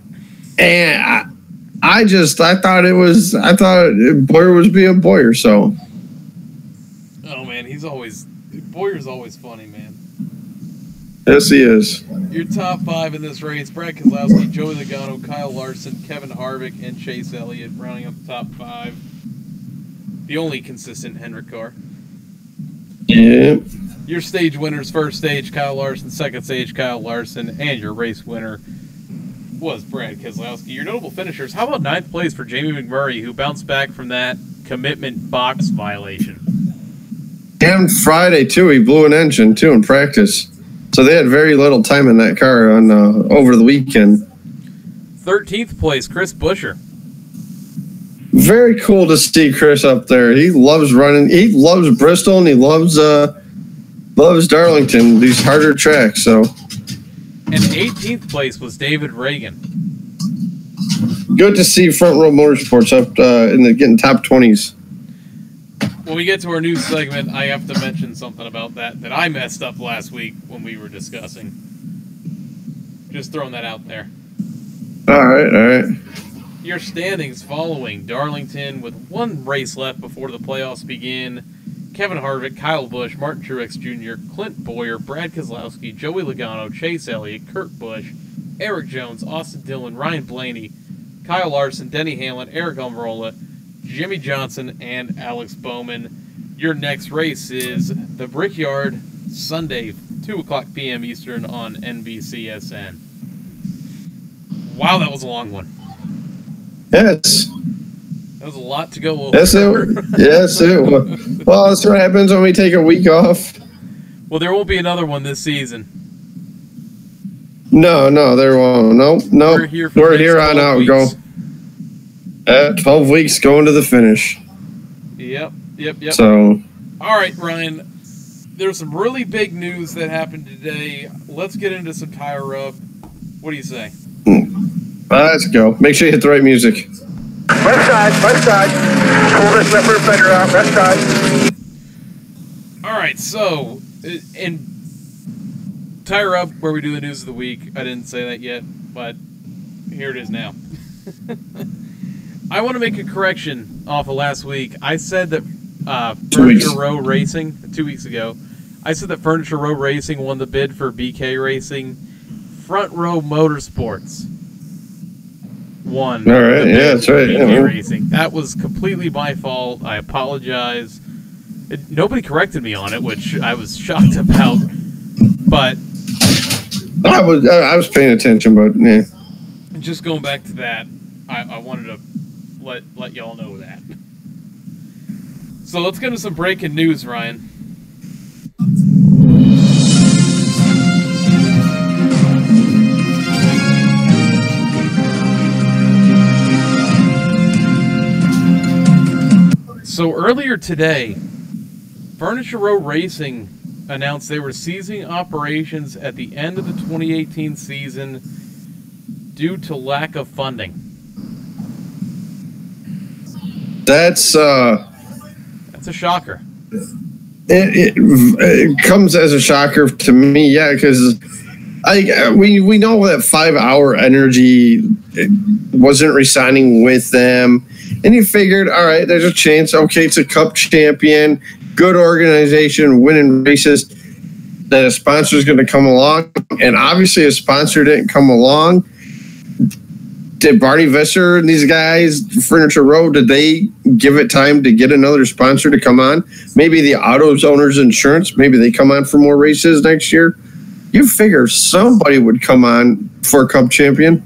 And I thought Boyer was being Boyer. So. Oh man, Boyer's always funny, man. Yes, he is. Your top 5 in this race: Brad Keselowski, Joey Logano, Kyle Larson, Kevin Harvick, and Chase Elliott, rounding up the top 5. The only consistent Hendrick car. Yeah. Your stage winners: first stage, Kyle Larson; second stage, Kyle Larson; and your race winner was Brad Keselowski. Your notable finishers: how about 9th place for Jamie McMurray, who bounced back from that commitment box violation? And Friday too, he blew an engine too in practice. So they had very little time in that car on over the weekend. 13th place, Chris Buescher. Very cool to see Chris up there. He loves running. He loves Bristol, and he loves Darlington, these harder tracks. So. And 18th place was David Reagan. Good to see Front Row Motorsports up getting top 20s. When we get to our news segment, I have to mention something about that I messed up last week when we were discussing. Just throwing that out there. All right. Your standings following: Darlington with 1 race left before the playoffs begin. Kevin Harvick, Kyle Busch, Martin Truex Jr., Clint Boyer, Brad Keselowski, Joey Logano, Chase Elliott, Kurt Busch, Eric Jones, Austin Dillon, Ryan Blaney, Kyle Larson, Denny Hamlin, Eric Almirola, Jimmy Johnson, and Alex Bowman. Your next race is the Brickyard, Sunday, 2 o'clock p.m. Eastern on NBCSN. Wow, that was a long one. Yes. That was a lot to go over. Yes, it was. Well, that's what happens when we take a week off. Well, there won't be another one this season. No, there won't. No. We're here on out. Weeks. Go. 12 weeks going to the finish. Yep. So. All right, Ryan. There's some really big news that happened today. Let's get into some tire rub. What do you say? Let's go. Make sure you hit the right music. Left side. Pull this left rear fender out, left side. All right, so in Tire Up, where we do the news of the week, I didn't say that yet, but here it is now. I want to make a correction off of last week. I said that Furniture Row Racing, 2 weeks ago, I said that Furniture Row Racing won the bid for BK Racing. Front Row Motorsports won. All right, yeah, that's right. BK Racing. That was completely my fault. I apologize. Nobody corrected me on it, which I was shocked about. But I was paying attention, but yeah. Just going back to that, I wanted to let y'all know that. So let's get into some breaking news, Ryan. So earlier today, Furniture Row Racing announced they were ceasing operations at the end of the 2018 season due to lack of funding. That's a shocker. It comes as a shocker to me, yeah, because we know that 5 Hour Energy wasn't resigning with them, and you figured, all right, there's a chance. Okay, it's a Cup champion, good organization, winning races. That a sponsor is going to come along, and obviously a sponsor didn't come along. Did Barney Visser and these guys, Furniture Row, did they give it time to get another sponsor to come on? Maybe the AutoZoners Insurance, maybe they come on for more races next year. You figure somebody would come on for a Cup champion.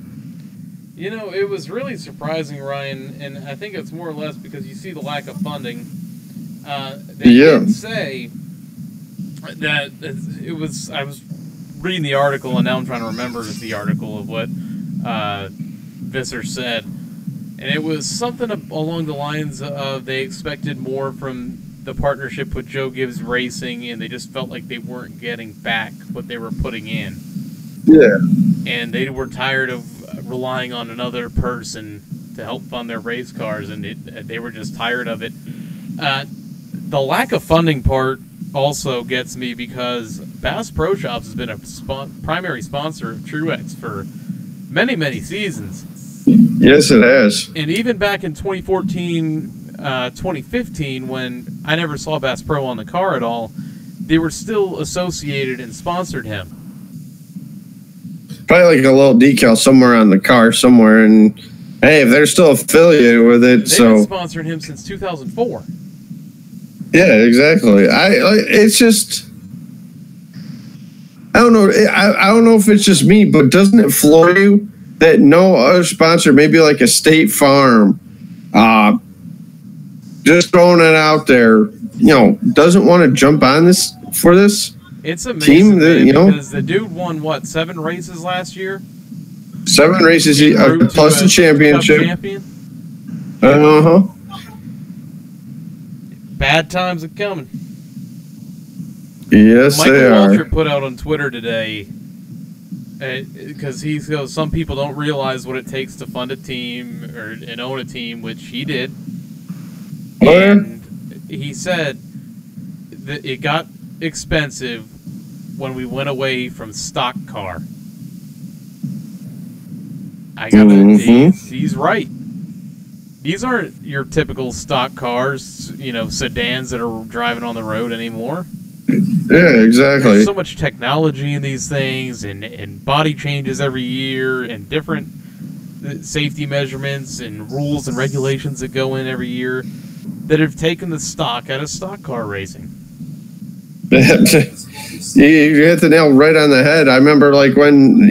You know, it was really surprising, Ryan, and I think it's more or less because you see the lack of funding. They did say that it was. I was reading the article, and now I'm trying to remember the article of what Visser said, and it was something along the lines of they expected more from the partnership with Joe Gibbs Racing, and they just felt like they weren't getting back what they were putting in. Yeah, and they were tired of relying on another person to help fund their race cars, and they were just tired of it. The lack of funding part also gets me because Bass Pro Shops has been a primary sponsor of Truex for many, many seasons. Yes, it has. And even back in 2014, 2015, when I never saw Bass Pro on the car at all, they were still associated and sponsored him. Probably like a little decal somewhere on the car somewhere, and hey, if they're still affiliated with it, They've been sponsoring him since 2004. Yeah, exactly. It's just, I don't know. I don't know if it's just me, but doesn't it floor you that no other sponsor, maybe like a State Farm, just throwing it out there, doesn't want to jump on this for this? It's amazing, man, because the dude won, 7 races last year? 7 races, plus the championship. Champion? Uh-huh. Bad times are coming. Yes, Michael they are. Waltrip put out on Twitter today, because he goes, some people don't realize what it takes to fund a team and own a team, which he did. And he said that it got expensive when we went away from stock car. He's right. These aren't your typical stock cars, sedans that are driving on the road anymore. Yeah, exactly. There's so much technology in these things, and body changes every year, and different safety measurements and rules and regulations that go in every year that have taken the stock out of stock car racing. You hit the nail right on the head. I remember, when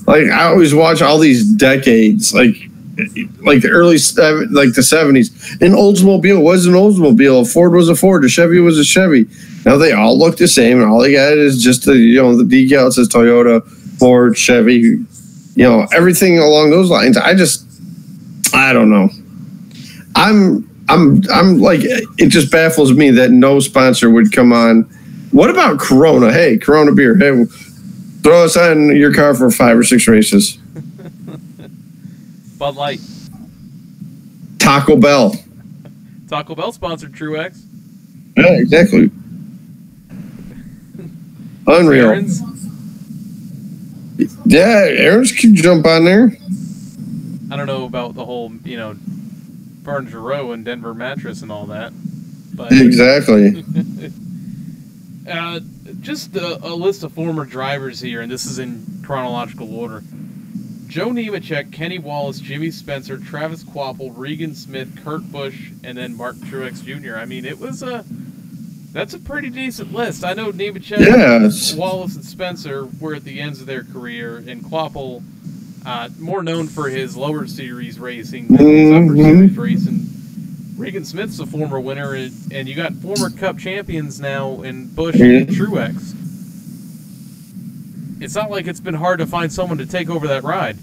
I always watch all these decades, like the early, the 70s. An Oldsmobile was an Oldsmobile. A Ford was a Ford. A Chevy was a Chevy. Now they all look the same, and all they got is just the decal that says Toyota, Ford, Chevy. Everything along those lines. I don't know. I'm like, it just baffles me that no sponsor would come on. What about Corona? Hey, Corona beer. Hey, throw us on your car for 5 or 6 races. Bud Light. Taco Bell. Taco Bell sponsored Truex. Yeah, exactly. Unreal. Aaron's. Yeah, Aaron's can jump on there. I don't know about the whole, Furniture Row and Denver Mattress and all that. But exactly. Just a list of former drivers here, and this is in chronological order. Joe Nemechek, Kenny Wallace, Jimmy Spencer, Travis Kvapil, Regan Smith, Kurt Busch, and then Martin Truex Jr. I mean, that's a pretty decent list. I know Nemechek, Wallace, and Spencer were at the ends of their career, and Kvapil, more known for his lower series racing than his upper series racing. Regan Smith's a former winner, and you got former Cup champions now in Busch and Truex. It's not like it's been hard to find someone to take over that ride.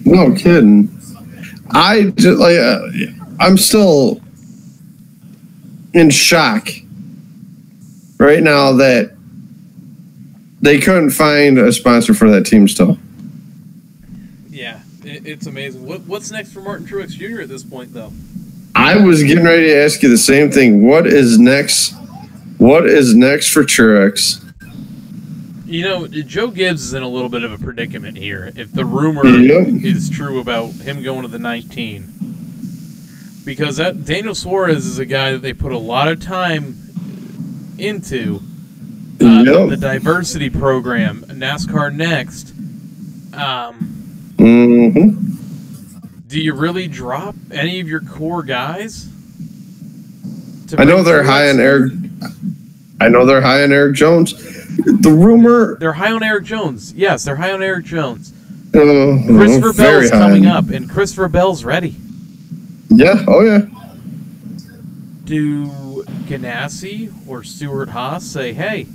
No kidding. I'm still in shock right now that they couldn't find a sponsor for that team still. Yeah, it's amazing. What's next for Martin Truex Jr. at this point, though? I was getting ready to ask you the same thing. What is next? What is next for Truex? You know, Joe Gibbs is in a little bit of a predicament here. If the rumor is true about him going to the 19, because Daniel Suarez is a guy that they put a lot of time into the diversity program, NASCAR Next. Do you really drop any of your core guys? I know they're high on Eric. I know they're high on Eric Jones. The rumor they're high on Eric Jones. Yes, they're high on Eric Jones. Christopher Bell's coming up, and Christopher Bell's ready. Yeah. Oh yeah. Do Ganassi or Stuart Haas say, "Hey,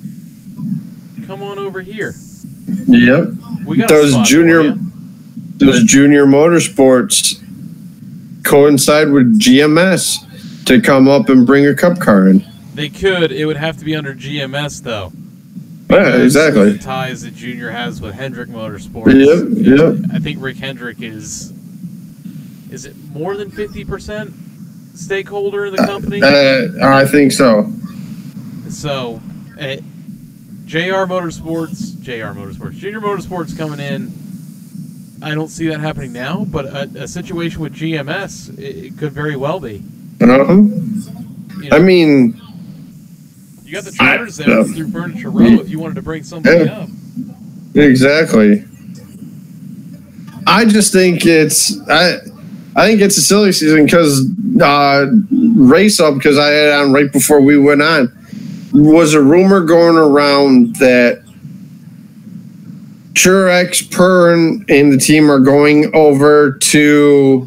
come on over here"? Yep. We got those junior motorsports coincide with GMS to come up and bring a cup car in. They could. It would have to be under GMS though. Yeah, exactly. The ties that Junior has with Hendrick Motorsports. Yep. I think Rick Hendrick is it more than 50% stakeholder in the company? I think so. So, Junior Motorsports coming in. I don't see that happening now, but a situation with GMS, it could very well be. I mean, you got the trailers there through Furniture Row if you wanted to bring somebody up. Exactly. I just think it's I think it's a silly season because Race Up, because I had it on right before we went on, was a rumor going around that Truex, Pern, and the team are going over to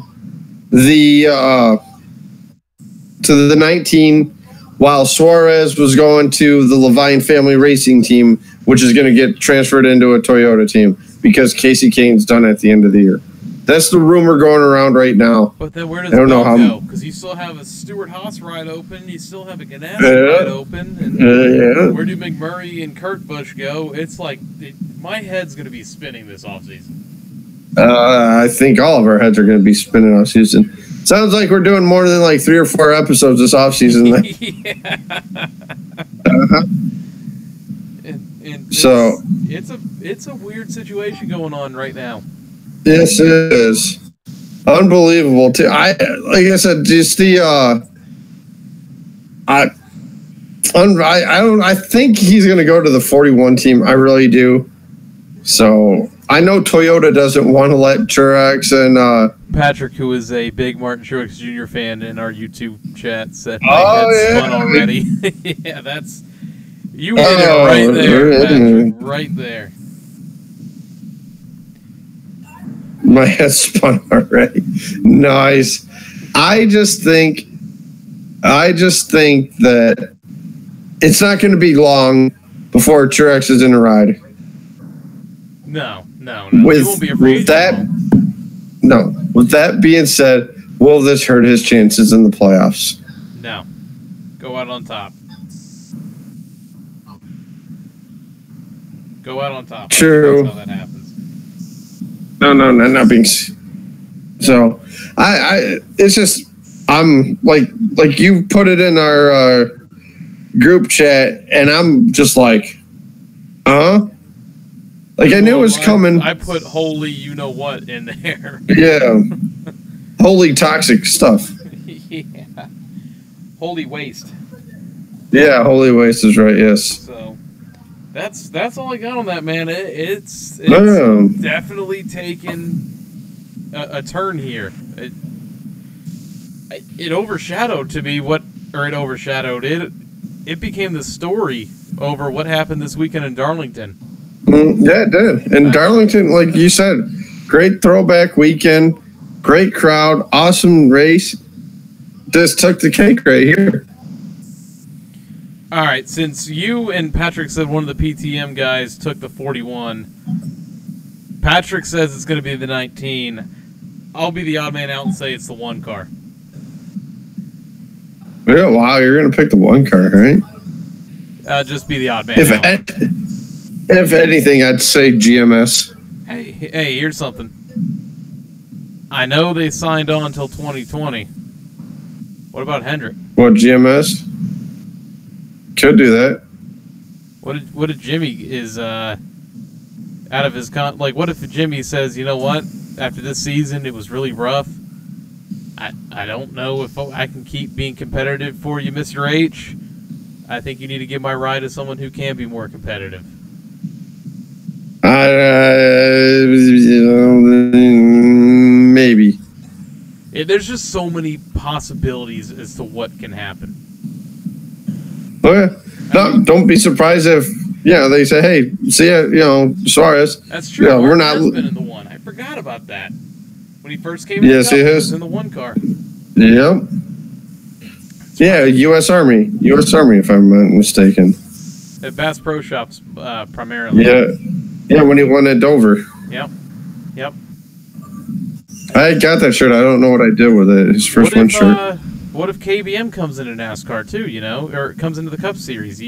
the 19, while Suarez was going to the Levine Family Racing Team, which is going to get transferred into a Toyota team because Casey Kane's done at the end of the year. That's the rumor going around right now. But then where does it go? Because you still have a Stuart Haas ride open, you still have a Ganassi ride open, and where do McMurray and Kurt Busch go? It's like my head's going to be spinning this offseason. I think all of our heads are going to be spinning off season. Sounds like we're doing more than like 3 or 4 episodes this off season. Yeah. And so it's a weird situation going on right now. Yes, it is. Unbelievable too. Like I said, just the I think he's going to go to the 41 team. I really do. So I know Toyota doesn't want to let Truex and Patrick, who is a big Martin Truex Jr. fan in our YouTube chat, said my head's spun already. Yeah, that's you hit it right there, Patrick, right there. My head's spun already. Nice. I just think that it's not going to be long before Truex is in a ride. No. He won't be a free agent. With that being said, will this hurt his chances in the playoffs? No. Go out on top. True. That's how that happens. No, not being. So, it's just, I'm like you put it in our group chat, and I'm just like, like I knew it was coming. I put holy you know what in there. Yeah. Holy toxic stuff. Yeah. Holy waste. Yeah, holy waste is right, yes. So that's all I got on that, man. It's definitely taken a turn here. It overshadowed to me it became the story over what happened this weekend in Darlington. Yeah, it did. And Darlington, like you said, great throwback weekend, great crowd, awesome race. Just took the cake right here. All right, since you and Patrick said one of the PTM guys took the 41, Patrick says it's going to be the 19. I'll be the odd man out and say it's the 1 car. Yeah, wow, you're going to pick the 1 car, right? Just be the odd man out. If anything, I'd say GMS. Hey, here's something. I know they signed on until 2020. What about Hendrick? What, GMS? Could do that. What if Jimmy is out of his like? What if Jimmy says, you know what? After this season, it was really rough. I don't know if I can keep being competitive for you, Mr. H. I think you need to give my ride to someone who can be more competitive. Maybe. There's just so many possibilities as to what can happen. Okay. No, don't be surprised if they say, "Hey, see ya, Suarez." That's true. Yeah, we're Mark not. has been in the one. I forgot about that. When he first came in, Yes, he he has. was in the one car. Yep. Yeah, U.S. Army, if I'm not mistaken. At Bass Pro Shops, primarily. Yeah, when he won at Dover. Yep. I got that shirt. I don't know what I did with it. His first one shirt. What if KBM comes into NASCAR too? Or comes into the Cup Series?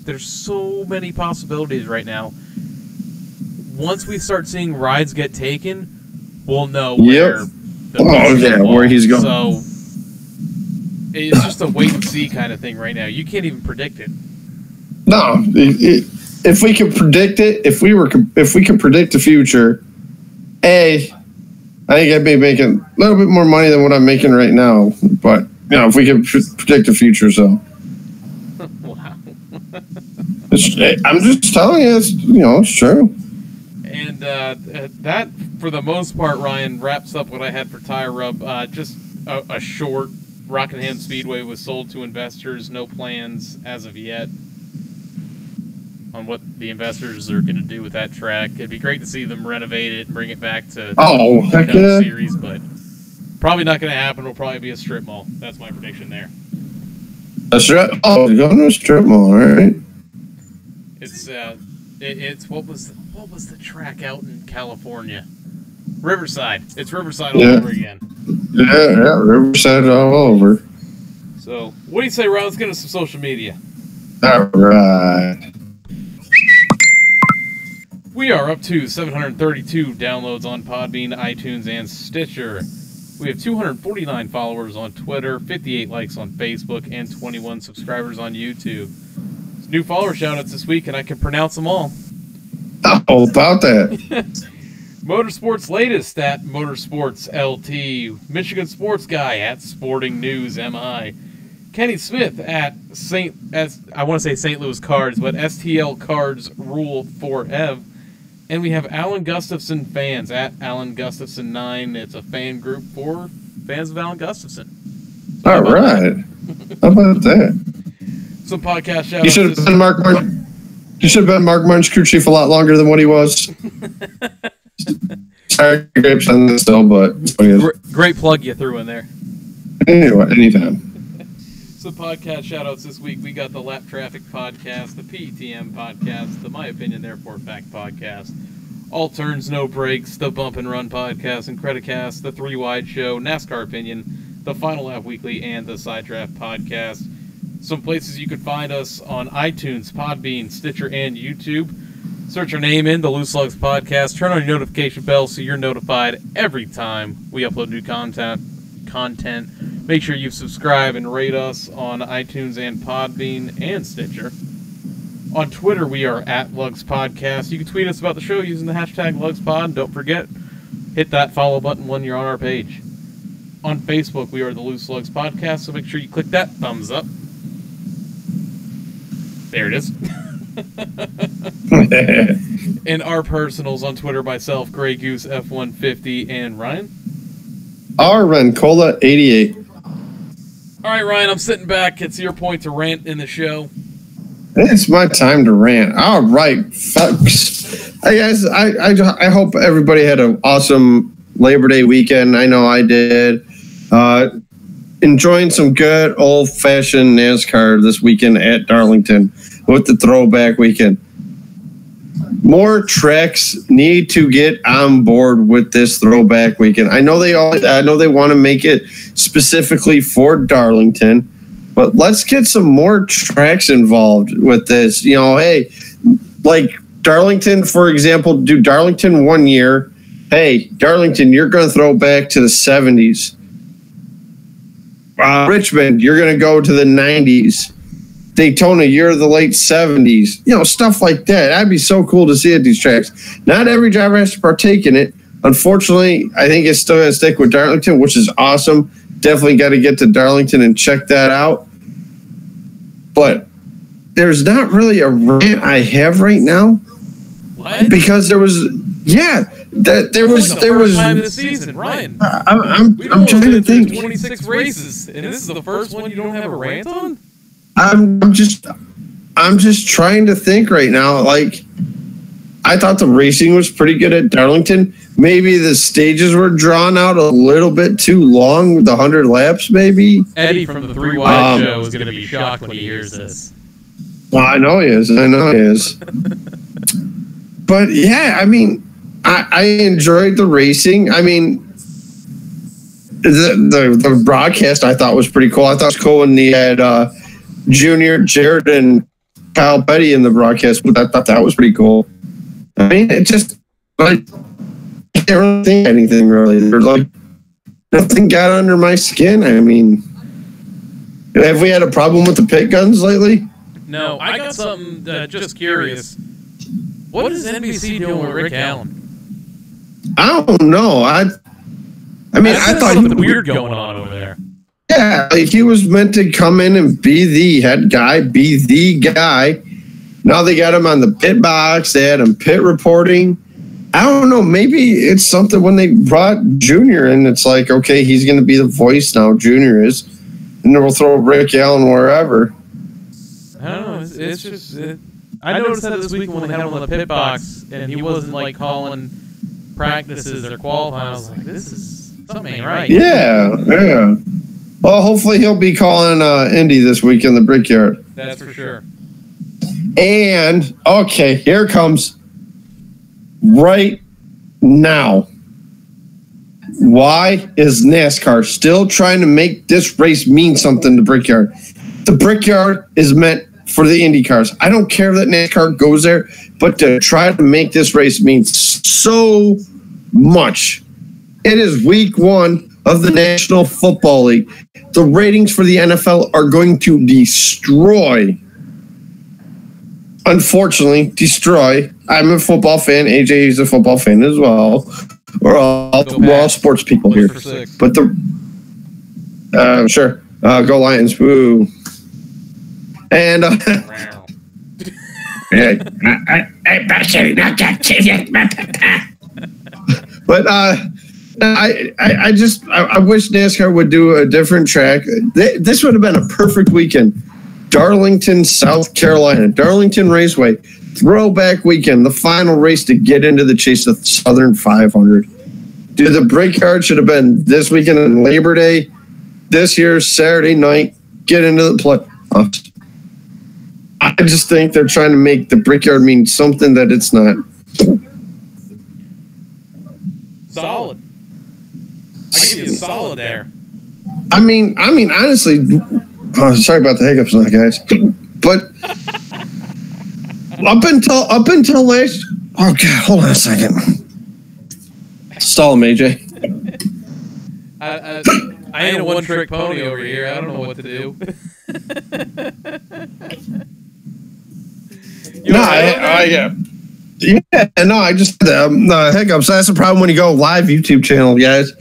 There's so many possibilities right now. Once we start seeing rides get taken, we'll know where. Where he's going. So it's just a wait and see kind of thing right now. You can't even predict it. No, if we could predict it, if we could predict the future, I think I'd be making a little bit more money than what I'm making right now. But if we could predict the future, so. Wow. I'm just telling you, it's true. And that, for the most part, Ryan, wraps up what I had for Tire Rub. Just a short Rockingham Speedway was sold to investors. No plans as of yet on what the investors are going to do with that track. It'd be great to see them renovate it and bring it back to the Cup Series, but probably not going to happen. It'll probably be a strip mall. That's my prediction there. A strip? Oh, you're going to a strip mall, all right. It's what was the track out in California? Riverside. It's Riverside all over again. Yeah, Riverside all over. So, what do you say, Ron? Let's get into some social media. All right. We are up to 732 downloads on Podbean, iTunes, and Stitcher. We have 249 followers on Twitter, 58 likes on Facebook, and 21 subscribers on YouTube. There's new follower shoutouts this week, and I can pronounce them all. Oh, about that. Motorsports Latest at Motorsports LT. Michigan Sports Guy at Sporting News MI. Kenny Smith at I want to say St. Louis Cards, but STL Cards Rule 4Ev. And we have Alan Gustafson Fans at Alan Gustafson 9. It's a fan group for fans of Alan Gustafson. All right. How about that? Some podcast shout-outs. You should have been Mark Martin's crew chief a lot longer than what he was. Sorry, Grapes on this still, but great plug you threw in there. Anyway, anytime. Some podcast shout-outs this week. We got the Lap Traffic Podcast, the PTM Podcast, the My Opinion Therefore Fact Podcast, All Turns No Breaks, the Bump and Run Podcast, and Creditcast, the 3 Wide Show, NASCAR Opinion, the Final Lap Weekly, and the Sidedraft Podcast. Some places you can find us on iTunes, Podbean, Stitcher, and YouTube. Search our name in the Loose Lugs Podcast. Turn on your notification bell so you're notified every time we upload new content. Make sure you subscribe and rate us on iTunes and Podbean and Stitcher. On Twitter, we are at Lugs Podcast. You can tweet us about the show using the hashtag LugsPod. Don't forget, hit that follow button when you're on our page. On Facebook, we are the Loose Lugs Podcast, so make sure you click that thumbs up. There it is. And our personals on Twitter, myself, Grey Goose F150, and Ryan. R. Rencola 88. All right, Ryan, I'm sitting back. It's your point to rant in the show. It's my time to rant. All right, folks. Hey guys, I hope everybody had an awesome Labor Day weekend. I know I did. Enjoying some good old-fashioned NASCAR this weekend at Darlington with the throwback weekend. More tracks need to get on board with this throwback weekend. I know they want to make it specifically for Darlington, but let's get some more tracks involved with this. Hey, like Darlington, for example, do Darlington 1 year. Hey, Darlington, you're going to throw back to the 70s. Richmond, you're going to go to the 90s. Daytona, you're the late 70s. You know, stuff like that. That'd be so cool to see at these tracks. Not every driver has to partake in it. Unfortunately, I think it's still going to stick with Darlington, which is awesome. Definitely got to get to Darlington and check that out. But there's not really a rant I have right now. What? Because there was time of the season, Ryan. I'm trying to think. 26 races, and this is the first one you don't have a rant on. I'm just trying to think right now. Like, I thought the racing was pretty good at Darlington. Maybe the stages were drawn out a little bit too long with the 100 laps. Maybe Eddie from the 3 Wide Show is going to be shocked when he hears this. Well, I know he is. But yeah, I mean, I enjoyed the racing. I mean, the broadcast I thought was pretty cool. I thought it was cool when they had Junior, Jared, and Kyle Petty in the broadcast. But I thought that was pretty cool. I mean, it just like I can't really think anything really. There's like nothing got under my skin. I mean, have we had a problem with the pit guns lately? No, I got something just curious. What is NBC doing with Rick Allen? I don't know. I mean, I thought something weird going on over there. Yeah, like he was meant to come in and be the head guy, be the guy. Now they got him on the pit box. They had him pit reporting. I don't know. Maybe it's something when they brought Junior in. It's like, okay, he's going to be the voice now. Junior is, and then we'll throw Rick Allen wherever. I don't know. It's just. I noticed that this week when they had him on the pit box, and he wasn't like calling practices or qualifying. I was like, this is something ain't right. Yeah. Well, hopefully he'll be calling Indy this week in the Brickyard. That's for sure. And okay, here comes right now. Why is NASCAR still trying to make this race mean something to Brickyard? The Brickyard is meant for the Indy cars. I don't care that NASCAR goes there, but to try to make this race mean so much. It is week 1 of the National Football League. The ratings for the NFL are going to destroy. Unfortunately, destroy. I'm a football fan. AJ is a football fan as well. We're all sports people here. But sure. Go Lions. Woo. And but I wish NASCAR would do a different track. This would have been a perfect weekend. Darlington, South Carolina, Darlington Raceway, throwback weekend, the final race to get into the chase of Southern 500. Dude, the Brickyard should have been this weekend on Labor Day. This year's Saturday night, get into the playoffs. I just think they're trying to make the Brickyard mean something that it's not. Solid. I give you a solid there. I mean, honestly, sorry about the hiccups, guys. But up until last, okay, hold on a second. Stall him, AJ. I ain't a one-trick pony over here. I don't know what to do. I just hiccups. That's the problem when you go live YouTube channel, guys.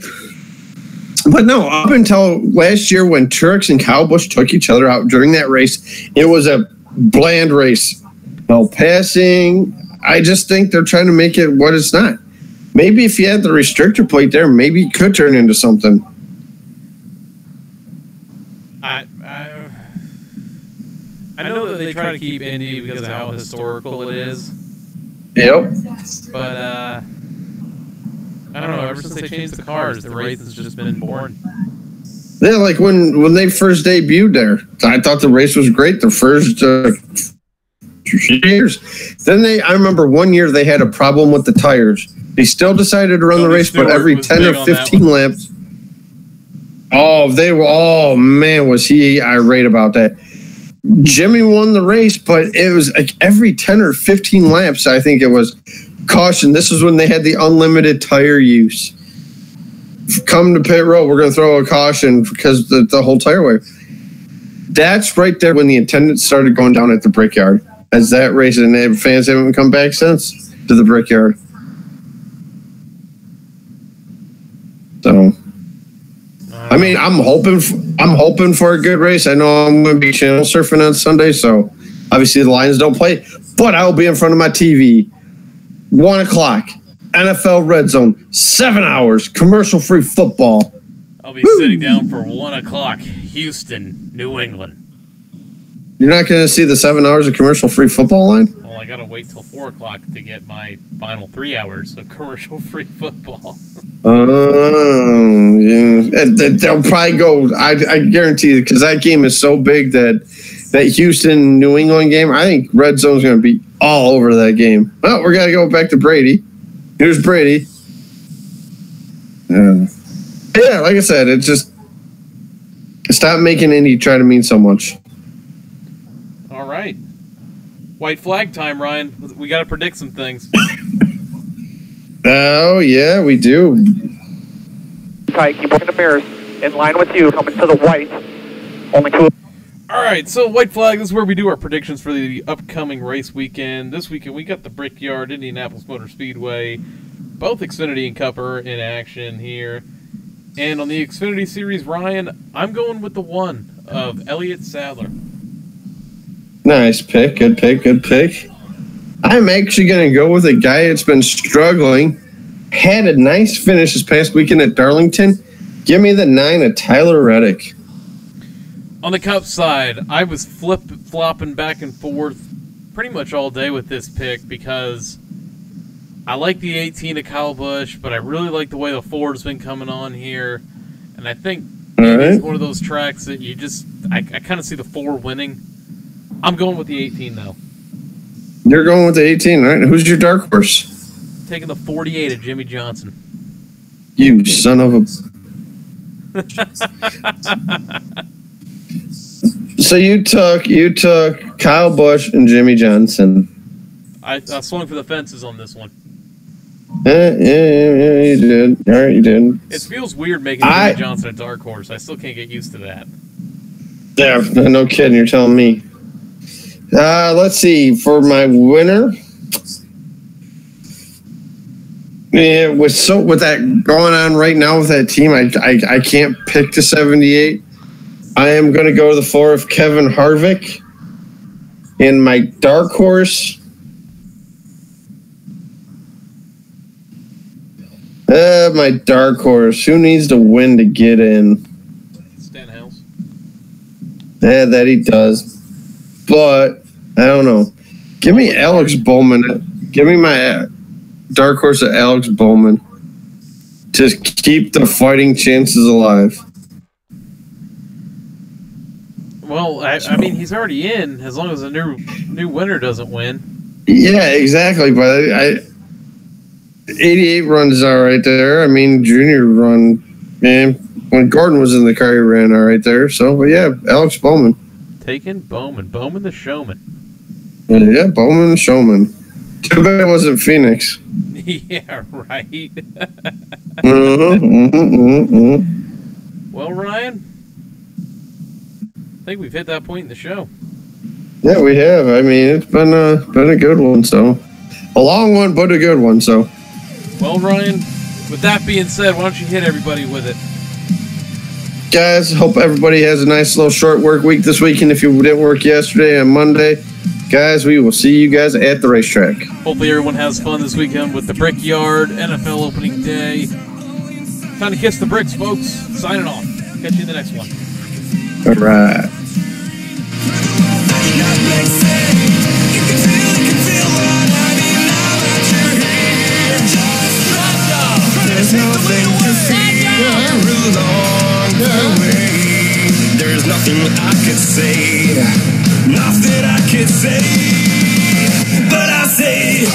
But no, up until last year when Truex and Kyle Busch took each other out during that race, it was a bland race. No passing. I just think they're trying to make it what it's not. Maybe if you had the restrictor plate there, maybe it could turn into something. I know that they try to keep Indy because of how historical it is. Yep. But I don't know. Ever since they changed the cars, the race has just been boring. Yeah, like when they first debuted there, I thought the race was great. The first 2 years. Then I remember 1 year they had a problem with the tires. They still decided to run the race, but every 10 or 15 laps. Oh, man, was he irate about that. Jimmy won the race, but it was like every 10 or 15 laps, I think it was, caution. This is when they had the unlimited tire use. come to pit road, we're going to throw a caution because the whole tire wear. That's right there when the attendance started going down at the Brickyard. As that race, and fans haven't come back since to the Brickyard. So, I mean, I'm hoping for a good race. I know I'm going to be channel surfing on Sunday, so obviously the Lions don't play, but I will be in front of my TV. 1 o'clock, NFL Red Zone, 7 hours, commercial-free football. I'll be sitting down for 1 o'clock, Houston, New England. You're not going to see the 7 hours of commercial-free football line? Well, I got to wait till 4 o'clock to get my final 3 hours of commercial-free football. Yeah. They'll probably go, I guarantee you, because that game is so big that Houston-New England game, I think Red Zone's going to be all over that game. Well, we're going to go back to Brady. Here's Brady. Yeah, like I said, it just stop making Indy try to mean so much. All right. White flag time, Ryan. We got to predict some things. Oh, yeah, we do. Tight, keep working the mirrors. In line with you, coming to the white. Only 2. All right, so white flag, this is where we do our predictions for the upcoming race weekend. This weekend, we got the Brickyard, Indianapolis Motor Speedway, both Xfinity and Cup are in action here. And on the Xfinity Series, Ryan, I'm going with the one of Elliott Sadler. Nice pick. Good pick. Good pick. I'm actually going to go with a guy that's been struggling. Had a nice finish this past weekend at Darlington. Give me the 9 of Tyler Reddick. On the Cup side, I was flopping back and forth pretty much all day with this pick because I like the 18 of Kyle Busch, but I really like the way the Ford's been coming on here. And I think it's one of those tracks that you just, I kind of see the 4 winning. I'm going with the 18, though. You're going with the 18, right? Who's your dark horse? Taking the 48 of Jimmy Johnson. You son of a... So you took Kyle Busch and Jimmy Johnson. I swung for the fences on this one. Yeah, you did. All right, you did. It feels weird making Jimmy Johnson a dark horse. I still can't get used to that. Yeah, no kidding. You're telling me. Let's see. For my winner, yeah, with that going on right now with that team, I can't pick the 78. I am going to go to the 4 of Kevin Harvick. And my dark horse, who needs to win to get in? Stenhouse. Yeah, that he does. But, I don't know. Give me Alex Bowman. Give me my dark horse of Alex Bowman. Just keep the fighting chances alive. Well, I mean, he's already in as long as a new winner doesn't win. Yeah, exactly. But 88 runs all right there. I mean, junior run, man. When Gordon was in the car, he ran all right there. So, but yeah, Alex Bowman. Taking Bowman. Bowman the showman. Yeah, Bowman the showman. Too bad it wasn't Phoenix. Yeah, right. Well, Ryan, I think we've hit that point in the show. Yeah, we have. I mean, it's been a good one. So, a long one, but a good one. So, well, Ryan, with that being said, why don't you hit everybody with it? Guys, hope everybody has a nice little short work week this weekend. If you didn't work yesterday and Monday, guys, we will see you guys at the racetrack. Hopefully everyone has fun this weekend with the Brickyard, NFL opening day. Time to kiss the bricks, folks. Signing off. Catch you in the next one. All right. There's nothing to fear along the way. There's nothing I could say, nothing I could say, but I say